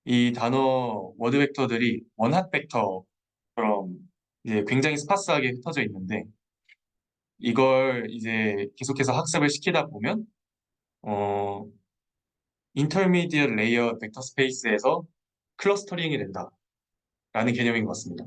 이 단어 워드 벡터들이 원핫 벡터처럼 이제 굉장히 스파스하게 흩어져 있는데 이걸 이제 계속해서 학습을 시키다 보면 어 인터미디엇 레이어 벡터 스페이스에서 클러스터링이 된다라는 개념인 것 같습니다.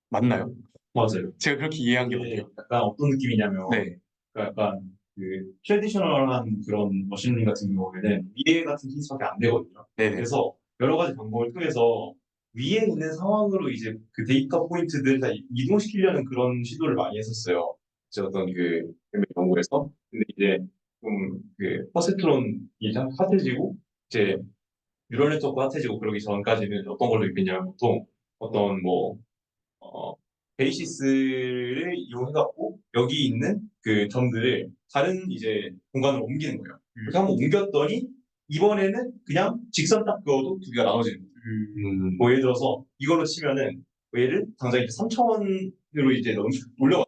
맞나요? 맞아요. 제가 그렇게 이해한 게 이게 맞나요? 약간 어떤 느낌이냐면, 네, 그러니까 약간 그 트레디셔널한 그런 머신러닝 같은 경우에는 위에 같은 케이스밖에 안 되거든요. 네네, 그래서 여러 가지 방법을 통해서 위에 있는 상황으로 이제 그 데이터 포인트들을 다 이동시키려는 그런 시도를 많이 했었어요. 제 어떤 그 연구에서. 근데 이제 좀 그 퍼세트론이 핫해지고 이제 뉴럴 네트워크 핫해지고 그러기 전까지는 어떤 걸로 있겠냐면 보통 어떤 뭐 베이시스를 이용해갖고 여기 있는 그 점들을 다른 이제 공간으로 옮기는 거예요. 그렇게 한번 옮겼더니 이번에는 그냥 직선 딱 그어도 두 개가 나눠지는 거예요. 뭐 예를 들어서 이걸로 치면은 얘를 당장 이제 3차원으로 이제 올려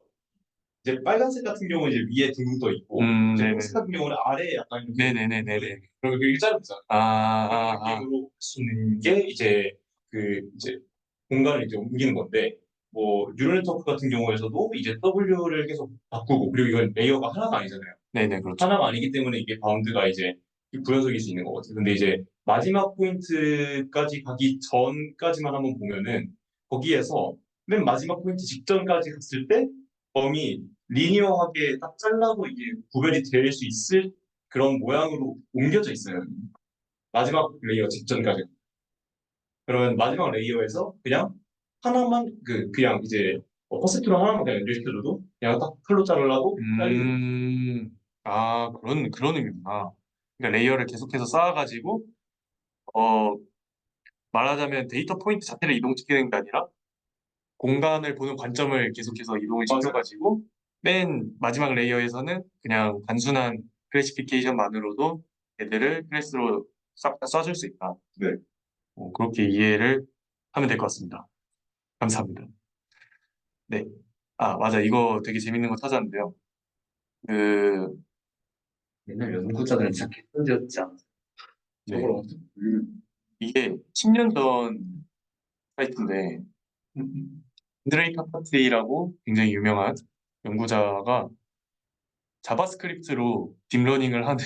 이제 빨간색 같은 경우는 이제 위에 둥둥 떠 있고 이제 네네. 초록색 같은 경우는 아래에 약간 이렇게 네네네네네. 그러면 그게 짧잖아. 그런 아, 느낌으로 할 수 있는 게 이제 공간을 이제 옮기는 건데 뭐 뉴럴 네트워크 같은 경우에서도 이제 W를 계속 바꾸고 그리고 이건 레이어가 하나가 아니잖아요. 네네, 그렇죠. 하나가 아니기 때문에 이게 바운드가 이제 구현적일 수 있는 거거든요. 근데 이제 마지막 포인트까지 가기 전까지만 한번 보면은 거기에서 맨 마지막 포인트 직전까지 갔을 때 범이 리니어하게 딱 잘라도 이게 구별이 될 수 있을 그런 모양으로 옮겨져 있어요. 마지막 레이어 직전까지. 그러면 마지막 레이어에서 그냥 하나만 그냥 이제 퍼센트로 하나만 그냥 연결시켜줘도 그냥 딱 칼로 자르라고 잘리고. 그런 의미구나. 그러니까 레이어를 계속해서 쌓아가지고, 어, 말하자면 데이터 포인트 자체를 이동시키는 게 아니라 공간을 보는 관점을 계속해서 이동을 맞아요. 시켜가지고, 맨 마지막 레이어에서는 그냥 단순한 클래시피케이션만으로도 애들을 클래스로 싹 다 쏴줄 수 있다. 네. 그렇게 이해를 하면 될 것 같습니다. 감사합니다. 네. 아, 맞아. 이거 되게 재밌는 거 찾았는데요. 그, 옛날 연구자들은 진짜 개쩐지였지 않아? 네. 저걸 이게 10년 전 사이트인데, 안드레이 카파트리라고 굉장히 유명한 연구자가 자바스크립트로 딥러닝을 하는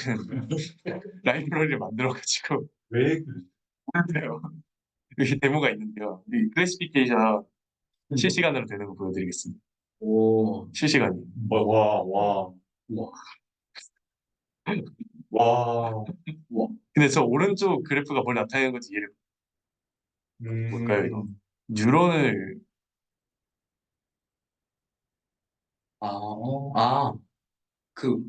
라이브러리를 만들어가지고 왜 하는데요. 여기 데모가 있는데요. 이 클래시피케이션 실시간으로 되는 거 보여드리겠습니다. 오, 실시간이요. 와, 와, 우와, 와. 우와. 근데 저 오른쪽 그래프가 뭘 나타내는 건지 이해를 볼까요, 이거? 뉴런을, 아, 아, 그,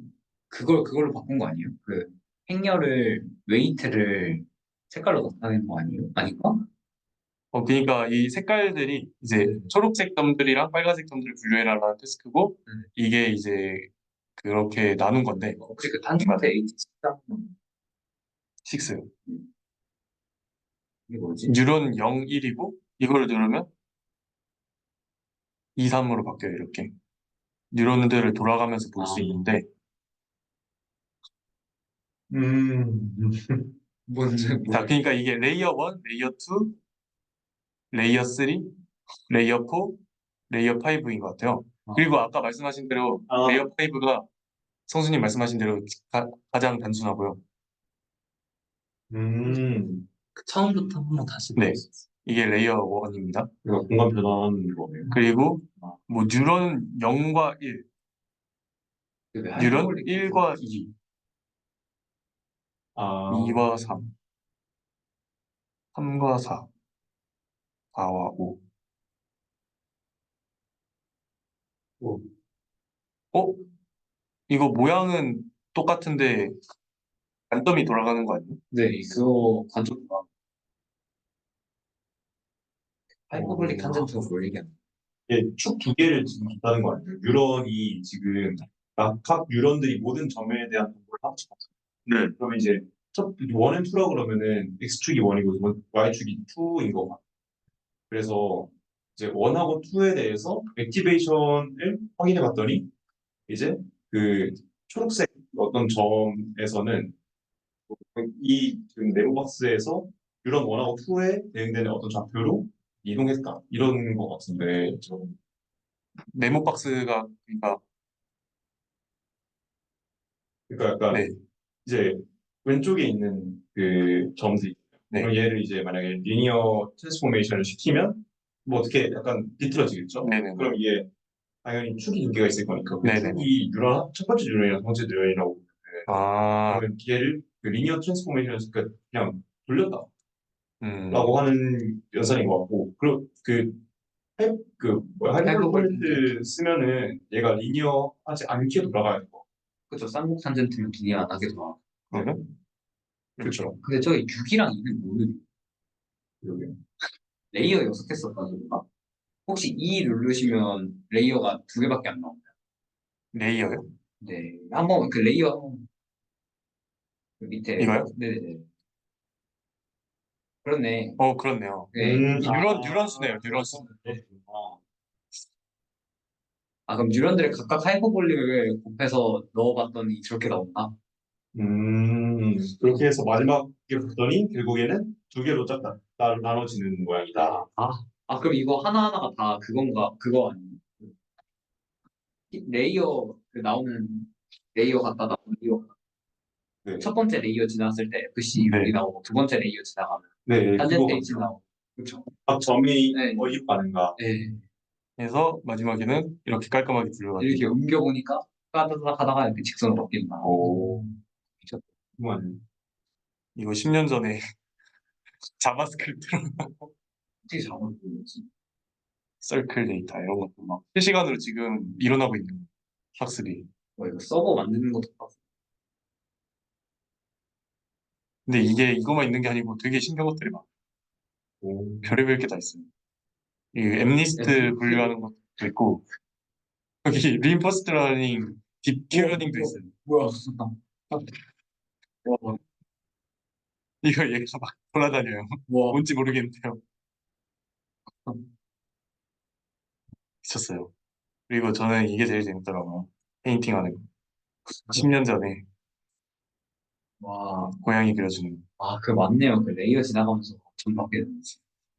그걸로 바꾼 거 아니에요? 그, 행렬을, 웨이트를 색깔로 나타내는 거 아니에요? 아닌가? 그러니까 이 색깔들이 이제 초록색 점들이랑 빨간색 점들을 분류해라라는 태스크고, 이게 이제 그렇게 나눈 건데, 혹시 그 단순한테 H13 6. 이게 뭐지? 뉴런 0, 1이고, 이거를 누르면 2, 3으로 바뀌어요, 이렇게. 뉴런들을 돌아가면서 볼 수 아, 있는데, 음, 뭔지 자, 모르겠어. 그러니까 이게 레이어 1, 레이어 2, 레이어 3, 레이어 4, 레이어 5인 것 같아요. 그리고 아까 말씀하신 대로 아, 레이어 5가 성수님 말씀하신 대로 가장 단순하고요. 그 처음부터 한번 다시 네, 보겠어. 이게 레이어 1입니다. 그러니까 공간 변환하는 거네요. 그리고 뭐 뉴런 0과 1, 왜 뉴런 하이퍼볼릭 1과 2, 아, 2와 3, 3과 4, 4와 5. 어, 어? 이거 모양은 똑같은데 관점이 돌아가는 거 아니에요? 네, 그거 관점 봐. 하이퍼볼릭 어, 탄젠트가 뭘 얘기하는 축 두 개를 지금 줬다는 거 아니에요? 뉴런이 지금 각 뉴런들이 모든 점에 대한 정보를 합쳐서 네. 그러면 이제 첫 원앤 투라 그러면은 x축이 원이고 y축이 2인 거 같아요. 그래서 이제 원하고 2에 대해서 액티베이션을 확인해 봤더니 이제 그 초록색 어떤 점에서는 이 지금 네모박스에서 뉴런 1하고 2에 대응되는 어떤 좌표로 이동했다 이런 거 같은데 좀 네모 박스가 그러니까 그러니까 약간 네, 이제 왼쪽에 있는 그 점들 네, 그럼 얘를 이제 만약에 리니어 트랜스포메이션을 시키면 뭐 어떻게 약간 비틀어지겠죠? 네네네, 그럼 이게 당연히 축이 두 개가 있을 거니까 그 네네네. 축이 뉴런 첫 번째 뉴런이랑 두 번째 뉴런이라고 보면 아, 그러면 걔를 그 리니어 트랜스포메이션을 그냥 돌렸다라고 음, 하는 연산인 것 같고 그리고 하이퍼볼 폴리트 쓰면은 얘가 리니어하지 않게 돌아가야 되고 그죠? 쌍곡 탄젠트는 기니 안 하게 돌아. 그러면 그렇죠. 근데 저기 6이랑 2는 모르는 여기 레이어 6개 썼다던가? 혹시 2 누르시면 레이어가 2개밖에 안 나옵니다. 레이어요? 네. 한번 그 레이어 한번 그 밑에 이거요? 네네네. 그렇네. 그렇네요. 네. 뉴런수네요, 뉴런수. 네. 아, 그럼 뉴런들의 각각 하이퍼볼릭을 곱해서 넣어봤더니 저렇게 나온다? 그렇게 해서 마지막에 봤더니 결국에는 두 개로 나눠지는 모양이다. 그럼 이거 하나하나가 다 그건가? 그거 아니에요? 레이어, 그 나오는 레이어 갖다 나오는 레이어. 네, 첫 번째 레이어 지났을 때 FC 네. 롤이 나오고, 두 번째 레이어 지나가면 네, 탄젠 그거 스테이지 나오고. 그렇죠. 각 점이 네. 어디 가는가. 네. 해서 마지막에는 이렇게 깔끔하게 이렇게 분류가 옮겨보니까 까다닥 하다가 이렇게 직선으로 바뀐다. 오, 궁금하네. 이거 10년 전에 자바스크립트로 어떻게 작업을 보지? 서클 데이터 이런 것도 막 실시간으로 지금 일어나고 있는 거예요. 학습이. 이거 서버 만드는 것도 봤어. 근데 이게 이거만 있는 게 아니고 되게 신기한 것들이 많아요. 오, 별의별 게 다 있어요. 이 엠리스트 분류하는 것도 있고 여기 리인포스트 러닝, 딥큐 러닝도 있어요. 뭐야? 와, 이거 얘가 막 돌아다녀요. 와. 뭔지 모르겠는데요. 미쳤어요. 그리고 저는 이게 제일 재밌더라고요. 페인팅 하는 거. 10년 전에 와. 고양이 그려주는 거. 그 맞네요. 그 레이어 지나가면서 좀 바뀌는 거지.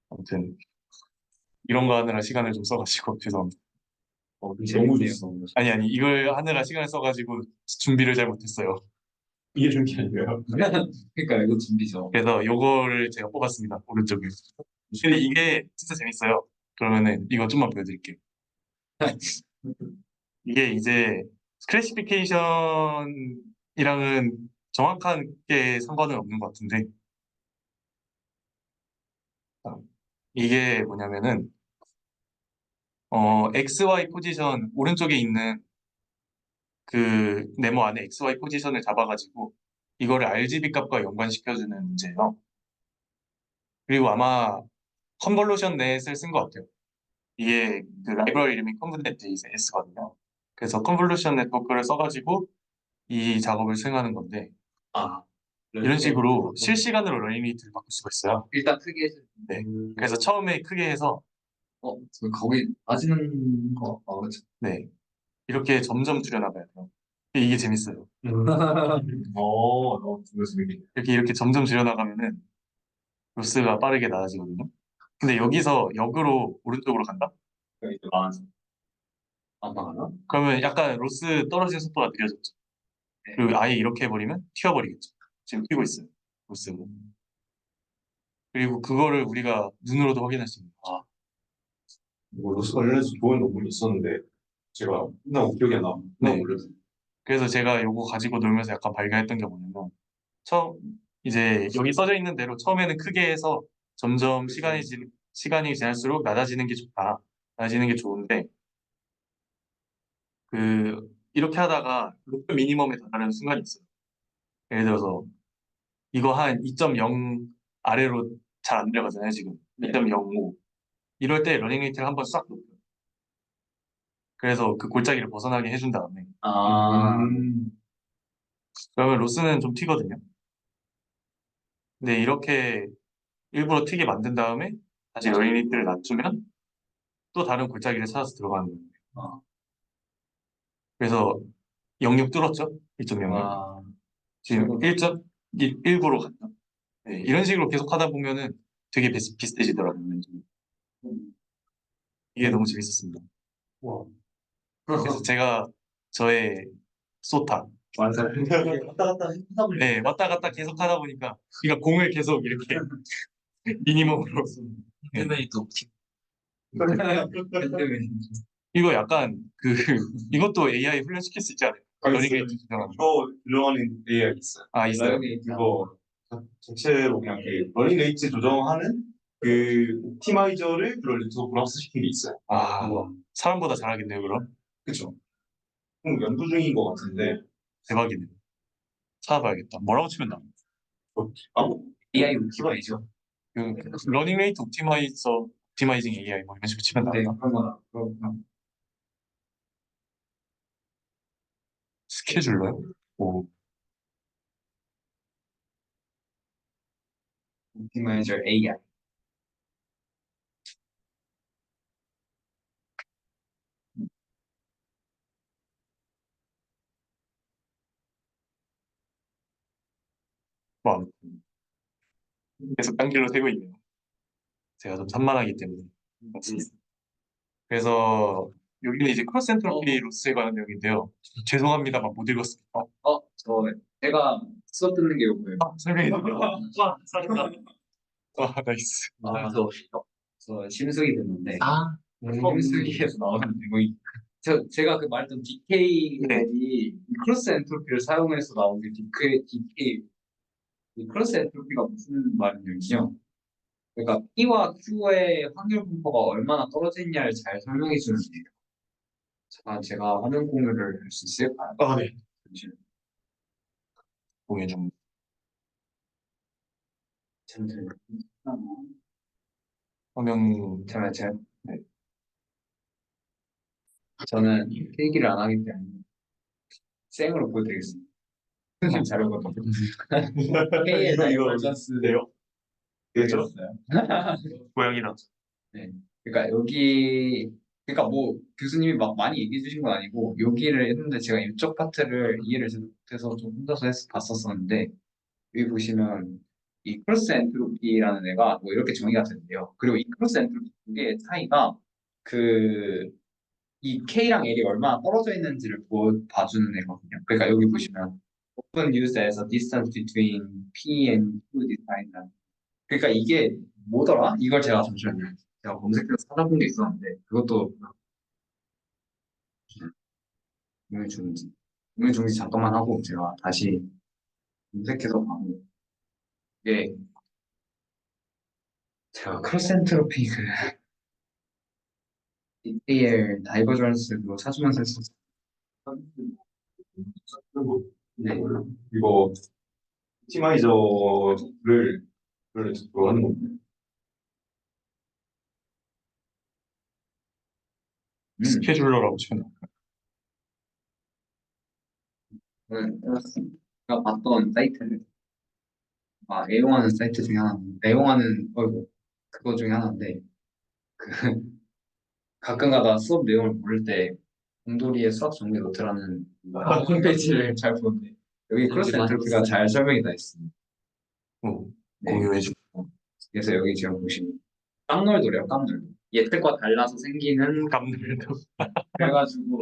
아무튼 이런 거 하느라 시간을 좀 써가지고 죄송합니다. 너무 재밌네요. 좋았어. 아니 이걸 하느라 시간을 써가지고 준비를 잘 못했어요. 이게 좀 기다려요. 그러니까 이거 준비죠. 그래서 요거를 제가 뽑았습니다. 오른쪽에. 근데 이게 진짜 재밌어요. 그러면은 이거 좀만 보여드릴게요. 이게 이제 클래시피케이션이랑은 정확하게 상관은 없는 것 같은데 이게 뭐냐면은 XY 포지션 오른쪽에 있는 그 네모 안에 XY 포지션을 잡아가지고 이거를 RGB 값과 연관시켜주는 문제예요. 그리고 아마 컨볼루션 넷을 쓴 것 같아요. 이게 그 라이브러리 이름이 conv.js거든요. 그래서 컨볼루션 네트워크를 써가지고 이 작업을 수행하는 건데 아, 이런 식으로 실시간으로 러닝 레이트를 바꿀 수가 있어요. 일단 크게 해서. 네. 그래서 처음에 크게 해서 거기 빠지는 거. 그렇죠. 네. 이렇게 점점 줄여나가야 돼요. 이게 재밌어요. 정말 재밌겠네. 이렇게 점점 줄여나가면은 로스가 빠르게 낮아지거든요. 근데 여기서 역으로 오른쪽으로 간다? 그러니까 이제 많아서. 안 나가나? 그러면 약간 로스 떨어지는 속도가 느려졌죠. 그리고 아예 이렇게 해버리면 튀어버리겠죠. 지금 튀고 있어요. 로스로. 그리고 그거를 우리가 눈으로도 확인할 수 있는 거죠. 뭐 로스 관련해서 좋은 논문이 있었는데 제가 끝나고 기억이 안 나. 네. 끝나고 그래서 그래서 제가 요거 가지고 놀면서 약간 발견했던 게 뭐냐면 처음 이제 여기 써져 있는 대로 처음에는 크게 해서 점점 시간이 지날수록 낮아지는 게 좋다. 낮아지는 게 좋은데 그 이렇게 하다가 로컬 미니멈에 달하는 순간이 있어요. 예를 들어서 이거 한 2.0 아래로 잘 안 내려가잖아요, 지금. 2.05. 이럴 때 러닝 레이트를 한번 싹 높여요. 그래서 그 골짜기를 벗어나게 해준 다음에 그러면 로스는 좀 튀거든요. 근데 이렇게 일부러 튀게 만든 다음에 다시 러닝 레이트를 낮추면 또 다른 골짜기를 찾아서 들어가는 거예요. 그래서 0.6 뚫었죠? 2.06. 와, 지금 1.19로 갔다. 네, 이런 식으로 계속 하다 보면은 되게 비슷해지더라고요. 이게 너무 재밌었습니다. 와. 그래서 제가 저의 소타, 왔다 갔다 하다 보니 네, 왔다 갔다 계속 하다 보니까, 그러니까 공을 계속 이렇게 미니멈으로. 네. 핸드메이드 옵틱. 이거 약간 이것도 AI 훈련시킬 수 있지 않아요? 러닝 레이트 조정하는 거. 이거 들어가는 AI 있어요. 아, 있어요? 이거 자체로 그냥 그 러닝 레이트 조정하는 그 옵티마이저를 그런 네트워크로 합수시킨 게 있어요. 아, 사람보다 잘하겠네요, 그럼? 그쵸? 연구 중인 것 같은데 대박이네. 찾아봐야겠다. 뭐라고 치면 나와? AI 옵티마이저. 그, 러닝 레이트 옵티마이징 AI 뭐 이런 식으로 치면 네, 나온다. 그런 거다. 그런 거. 스케줄러요? 오, 옵티마이저 AI. 아무튼 계속 딴 길로 새고 있네요. 제가 좀 산만하기 때문에. 그래서 여기는 이제 크로스 엔트로피 로스에 관한 내용인데요. 죄송합니다만 못 읽었습니다. 저 제가 수업 듣는 게 요거예요. 설명해 주세요. 잘했다. 나이스. 저 심수기 듣는데 아, 심수기에서 나오는 내용이 제가 그 말했던 디케이들이 크로스 엔트로피를 사용해서 나온 게 디케이 이 크로스 엔트로피가 무슨 말이냐면요. 그러니까 P와 Q의 확률 분포가 얼마나 떨어지느냐를 잘 설명해 주는데요. 제가 화면 공유를 할 수 있을까요? 네. 잠시만요. 공유 좀. 잠시만요. 화면. 제가 저는 필기를 안 하기 때문에 생으로 보여드리겠습니다. 자료거든요. KL 다이버전스요. 그렇죠? 고양이랑. 네. 그러니까 여기 그러니까 뭐 교수님이 막 많이 얘기해 주신 건 아니고 여기를 했는데 제가 이쪽 파트를 이해를 잘 못해서 좀 혼자서 봤었었는데 여기 보시면 이 크로스 엔트로피라는 애가 뭐 이렇게 정의가 되는데요. 그리고 이 크로스 엔트로피 두 개의 차이가 그 이 K랑 L이 얼마나 떨어져 있는지를 봐주는 애거든요. 그러니까 여기 보시면 often used as a distance between P and Q design. 그러니까 이게 뭐더라? 이걸 제가 잠시만요. 제가 검색해서 찾아본 게 있었는데 그것도 공유중지 공유중지 잠깐만 하고 제가 다시 검색해서 봐요. 이게 제가 크로스 엔트로피 그 DTL 다이버전스 그거 찾으면서 했었어요. 네. 이거 옵티마이저를 그거 하는 건데. 스케줄러라고 치면. 제가 봤던 사이트를 애용하는 사이트 중에 하나 애용하는 그거 중에 하나인데 그 가끔가다 수업 내용을 모를 때 공돌이의 수학 정리 노트라는 홈페이지를 잘 보는데 여기 크로스 엔트로피가 잘 설명이 다 있습니다. 네. 공유해주고. 그래서 여기 지금 보시면 깡놀돌이에요, 깡놀. 예측과 달라서 생기는 감들도. 그래가지고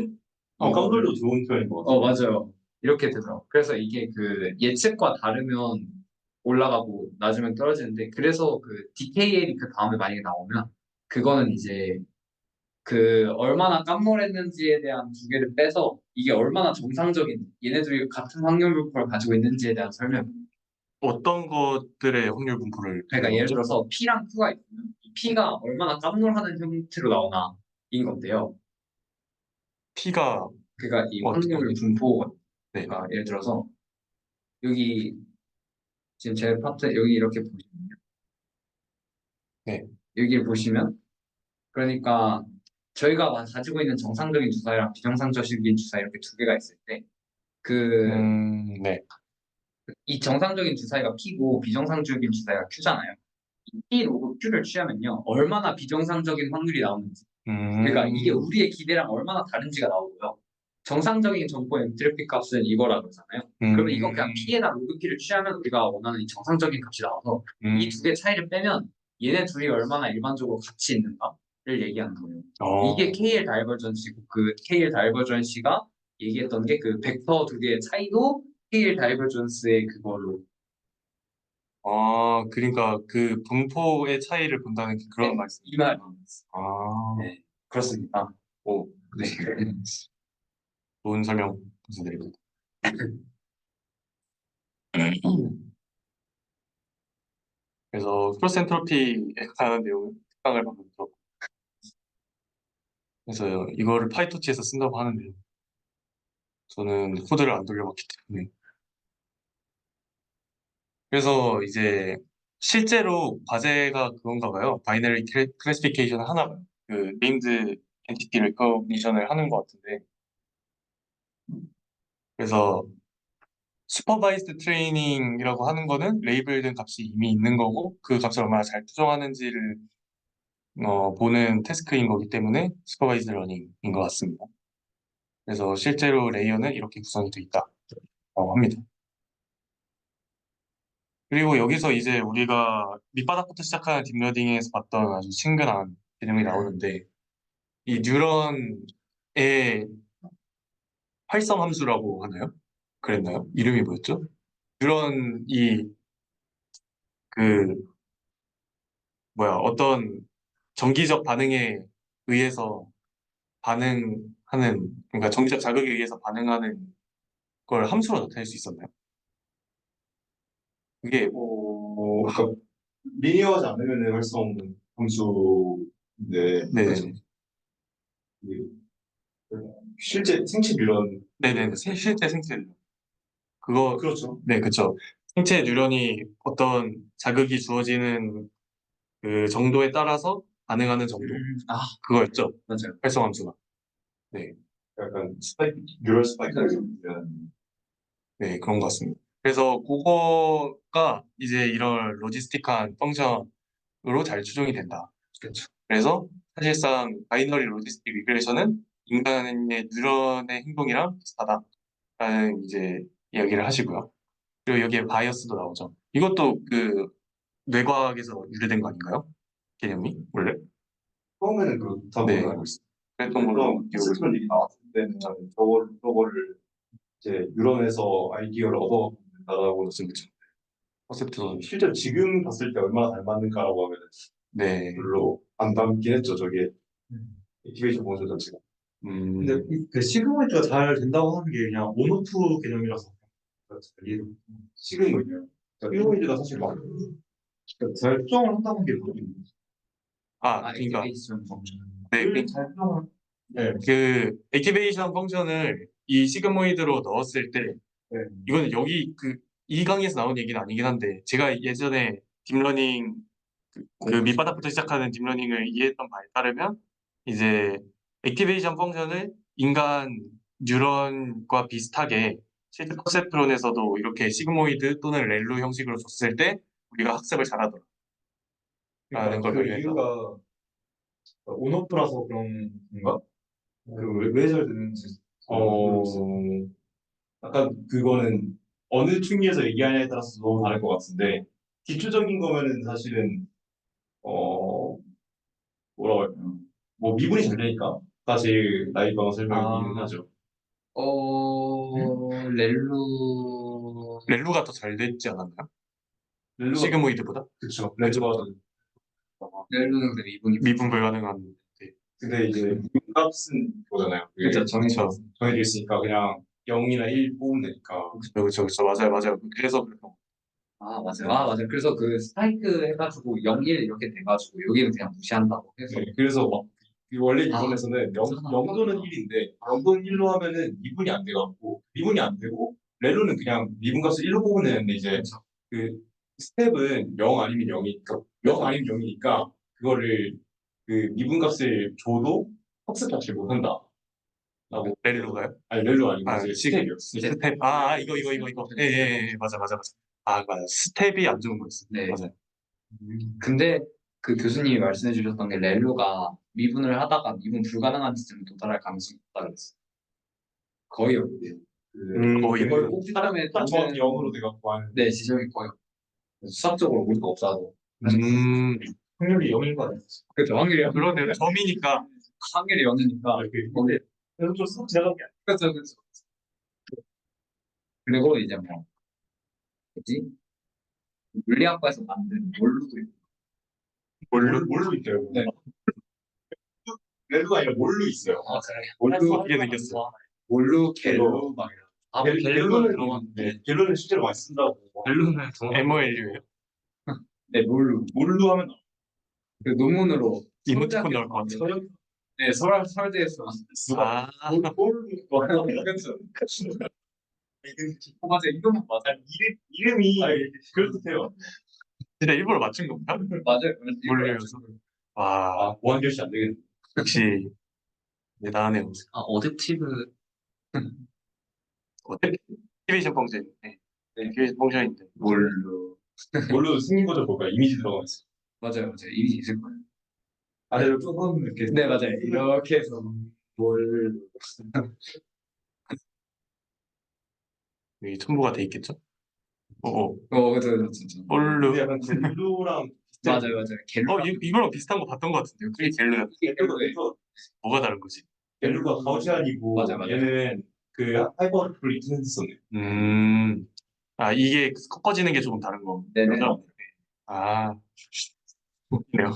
깜돌도 좋은 표현인 것 같아요. 맞아요. 이렇게 되더라고. 그래서 이게 그 예측과 다르면 올라가고 낮으면 떨어지는데 그래서 그 DKL이 그 다음에 만약에 나오면 그거는 이제 그 얼마나 깜놀했는지에 대한 두 개를 빼서 이게 얼마나 정상적인 얘네들이 같은 확률 분포를 가지고 있는지에 대한 설명. 어떤 것들의 확률 분포를. 그러니까 예를 들어서 P랑 Q가 있으면 이 P가 얼마나 깜놀하는 형태로 나오나인 건데요. P가 그러니까 이 어떻게. 확률 분포가 네. 예를 들어서 여기 지금 제 파트 여기 이렇게 보시면요. 네. 여기 보시면 그러니까 저희가 가지고 있는 정상적인 주사위랑 비정상적인 주사위 이렇게 두 개가 있을 때 네. 이 정상적인 주사위가 P고 비정상적인 주사위가 Q잖아요. 이 P 로그 Q를 취하면요. 얼마나 비정상적인 확률이 나오는지 그러니까 이게 우리의 기대랑 얼마나 다른지가 나오고요. 정상적인 정보 엔트로피 값은 이거라 그러잖아요. 그러면 이거 그냥 P에다 로그 P를 취하면 우리가 원하는 이 정상적인 값이 나와서 이 두 개 차이를 빼면 얘네 둘이 얼마나 일반적으로 같이 있는가를 얘기하는 거예요. 이게 KL 다이버전시고 그 KL 다이버전시가 얘기했던 게 그 벡터 두 개의 차이도 KL 다이버전스의 그걸로 그러니까 그 분포의 차이를 본다는 그런 말씀. 이 말. 네. 그렇습니다. 오, 네. 좋은 설명 감사드립니다. 그래서 크로스 엔트로피에 관한 내용 특강을 방금 들었고, 그래서 이거를 파이토치에서 쓴다고 하는데요. 저는 코드를 안 돌려봤기 때문에. 그래서 이제 실제로 과제가 그건가 봐요. 바이너리 클래시피케이션을 하나 봐요. 그 네임드 엔티티 리커그니션을 하는 것 같은데. 그래서 슈퍼바이스드 트레이닝이라고 하는 거는 레이블된 값이 이미 있는 거고 그 값을 얼마나 잘 추정하는지를 보는 태스크인 거기 때문에 슈퍼바이스드 러닝인 것 같습니다. 그래서 실제로 레이어는 이렇게 구성이 되어 있다고 합니다. 그리고 여기서 이제 우리가 밑바닥부터 시작하는 딥러닝에서 봤던 아주 친근한 개념이 나오는데, 이 뉴런의 활성 함수라고 하나요? 그랬나요? 이름이 뭐였죠? 뉴런이 그 어떤 정기적 반응에 의해서 반응하는, 그러니까 정기적 자극에 의해서 반응하는 걸 함수로 나타낼 수 있었나요? 그게 그러니까 리니어하지 않으면 활성 함수인데 네, 그 실제 생체 뉴런 네네, 실제 생체 그거 그렇죠. 네, 그쵸. 생체 뉴런이 어떤 자극이 주어지는 그 정도에 따라서 반응하는 정도, 아, 그거였죠. 맞아요. 활성 함수가. 네, 약간 스파이크 뉴럴 스파이크 네, 그런 것 같습니다. 그래서 그거가 이제 이런 로지스틱한 펑션으로 잘 추정이 된다. 그렇죠. 그래서 사실상 바이너리 로지스틱 리그레션은 인간의 뉴런의 행동이랑 비슷하다라는 이제 이야기를 하시고요. 그리고 여기에 바이어스도 나오죠. 이것도 그 뇌과학에서 유래된 거 아닌가요? 개념이 원래? 처음에는 그렇다고 네. 알고 있어요. 그랬던 걸로 그래서 기억을. 히스토리 얘기 나왔을 때는 저거를 이제 뉴런에서 아이디어를 얻어낸다라고 했으면 컨셉트도 실제로 지금 봤을 때 얼마나 닮았는가라고 하면 네. 별로 안 닮긴 했죠. 저게 액티베이션 펑션 자체가. 근데 그 시그모이드가 잘 된다고 하는 게 그냥 온오프 개념이라서 이해를 시그모이드요. 시그모이드가 사실 막 잘 수정을 한다는 게 뭐예요? 그러니까 액티베이션 펑션. 네, 잘 수정을 네. 그 액티베이션 펑션을 이 시그모이드로 넣었을 때 네. 이거는 여기 이 강의에서 나온 얘기는 아니긴 한데 제가 예전에 딥러닝 그 밑바닥부터 시작하는 딥러닝을 이해했던 바에 따르면 이제 액티베이션 펑션을 인간 뉴런과 비슷하게 실제 컨셉트론에서도 이렇게 시그모이드 또는 렐루 형식으로 줬을 때 우리가 학습을 잘하더라. 라는 그러니까 걸 그 발견했다. 이유가 온오프라서 그런 건가? 그왜잘 되는지 모르겠어요. 약간 그거는 어느 충리에서 얘기하냐에 따라서 너무 다를 것 같은데 기초적인 거면은 사실은 어 뭐라고 할까요? 뭐 미분이 잘 되니까 제일 나이가 설명이긴 하죠. 렐루 렐루가 더 잘 됐지 않았나요? 렐루가 시그모이드보다? 그쵸. 렐루가 렐루는 그 미분이 미분 불가능한. 네. 근데 이제 미분값은 그거잖아요. 그죠 정해져. 그쵸. 정해져 있으니까 그냥 0이나 1 뽑으면 되니까. 그쵸. 맞아요, 맞아요. 그래서 그랬던 거. 아 맞아요. 아 맞아요. 그래서 그 스파이크 해가지고 0, 1 이렇게 돼가지고 여기는 그냥 무시한다고 해서 네, 그래서 막그 원래 아, 미분에서는 0, 그렇구나. 0도는 1인데 0도는 1로 하면은 미분이 안 돼갖고 미분이 안 되고 렐로는 그냥 미분값을 1로 뽑으면 되는데 이제 그 스텝은 0 아니면 0이, 그러니까 0 아니면 0이니까 그거를 그 미분값을 줘도 학습 자체를 못한다. 라고. 렐루가요? 아니 렐로 아니고 이제 시- 스텝이었어. 스텝. 이거. 예, 맞아. 맞아. 스텝이 안 좋은 거였어. 네. 맞아요. 근데 그 교수님이 말씀해 주셨던 게 렐루가 미분을 하다가 미분 불가능한 지점에 도달할 가능성이 있다 그랬어요. 거의 없대요. 거의 그걸 꼭 사람의 딱 정확히 0으로 돼갖고 하는. 네 지점이 거의 없어요. 수학적으로 볼 수가 없어서 확률이 0인 거 아니에요? 그렇죠 확률이 그러네요. 점이니까. 확률이 0이니까 근데 그래서 좀 수업 지나간 게 그렇죠. 그리고 이제 뭐 뭐지 물리학과에서 만든 몰루도 있고 뭘로 있어요? 네. 렐로가 아니라 뭘로 있어요. 아 그래 몰루 어떻게 생겼어? 몰루 갤루 막 이런 갤로는 실제로 많이 쓴다고. 갤루는 MOLU예요? 네 몰루 뭘로 하면 그 논문으로 이모티콘 나올 것 같아. 네 서울대에서 아, 그렇죠 맞아 이거만 맞아 이름이 그렇대요. 진짜 일부러 맞춘 건가? 맞아요 몰루여서. 와, 보안 결시 안 되겠네. 역시 대단하네요. 아 어댑티브 액티베이션 펑션. 네. 액티베이션 펑션인데. 몰루 뭘로 생긴 거죠? 볼까? 이미지 들어가 있어. 맞아요 이미 있을 거예요 아래로 조금 이렇게 네 맞아요 이렇게 해서 몰루 여기 첨부가 돼 있겠죠? 그죠, 진짜. 폴루. 근데 약간 갤루랑 맞아요, 맞아요. 갤루. 이거랑 비슷한 거 봤던 것 같은데요. 그게 갤루야. 뭐가 다른 거지? 갤루가 가우시안이고 맞아, 맞아. 얘는 그 하이퍼를 리트센스네. 이게 꺾어지는 게 조금 다른 거. 네네. 그죠? 아, 웃기네요.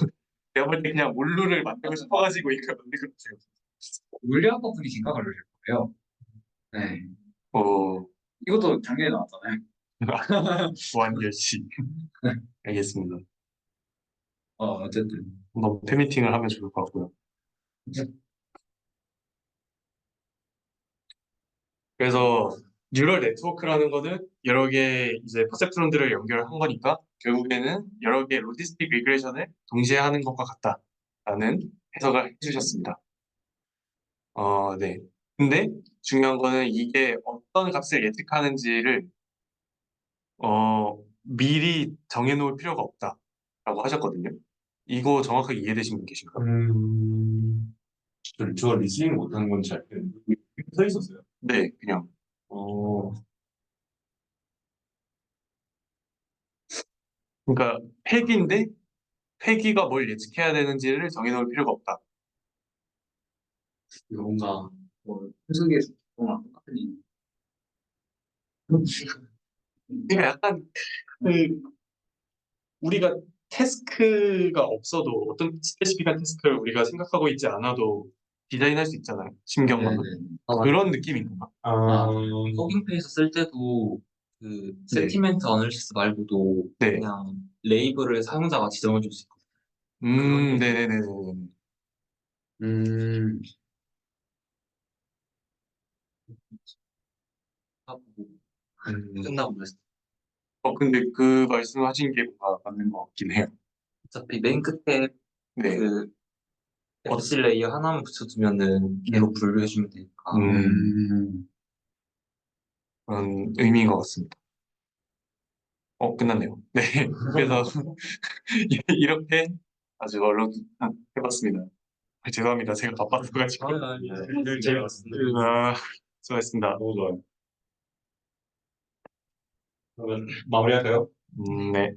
내가 볼 때 그냥 몰루를 만들고 싶어가지고 이거 만든 것 같아요. 물리학과 분이신가 그러실 거예요. 네. 오, 이것도 작년에 나왔잖아요. 무한열씨. 알겠습니다. 어쨌든. 한번 팬미팅을 하면 좋을 것 같고요. 그래서 뉴럴 네트워크라는 거는 여러 개 이제 퍼셉트론들을 연결한 거니까 결국에는 여러 개의 로지스틱 리그레이션을 동시에 하는 것과 같다라는 해석을 해주셨습니다. 네. 근데 중요한 거는 이게 어떤 값을 예측하는지를 미리 정해놓을 필요가 없다라고 하셨거든요. 이거 정확하게 이해되신 분 계신가요? 저 리스닝 못하는 건 잘 서 있었어요. 네, 그냥. 어, 그러니까 폐기인데 폐기가 뭘 예측해야 되는지를 정해놓을 필요가 없다. 이거 뭔가, 해석에서 뭔가 똑같은 이 그러니까 약간 그 우리가 태스크가 없어도 어떤 스페시픽한 태스크를 우리가 생각하고 있지 않아도 디자인할 수 있잖아요. 심경만으로. 그런 느낌인 건가? 서빙페이스 쓸 때도 그 네. 세티멘트 어널리시스 말고도 네. 그냥 레이블을 사용자가 지정해 줄 수 있거든요. 네네네네. 음, 하고 음. 끝나고 그랬어요. 근데 그 말씀하신 게 뭔가 맞는 것 같긴 해요. 어차피 맨 끝에 네. 그 FC 레이어 하나만 붙여두면은 계속 분류해주면 되니까. 그런 의미인 것 같습니다. 끝났네요. 네. 그래서 이렇게 아주 해봤습니다. 죄송합니다. 제가 바빠서가지고. 늘 재미없습니다. 수고하셨습니다. 너무 좋아요. 그러면 마무리할까요? 네.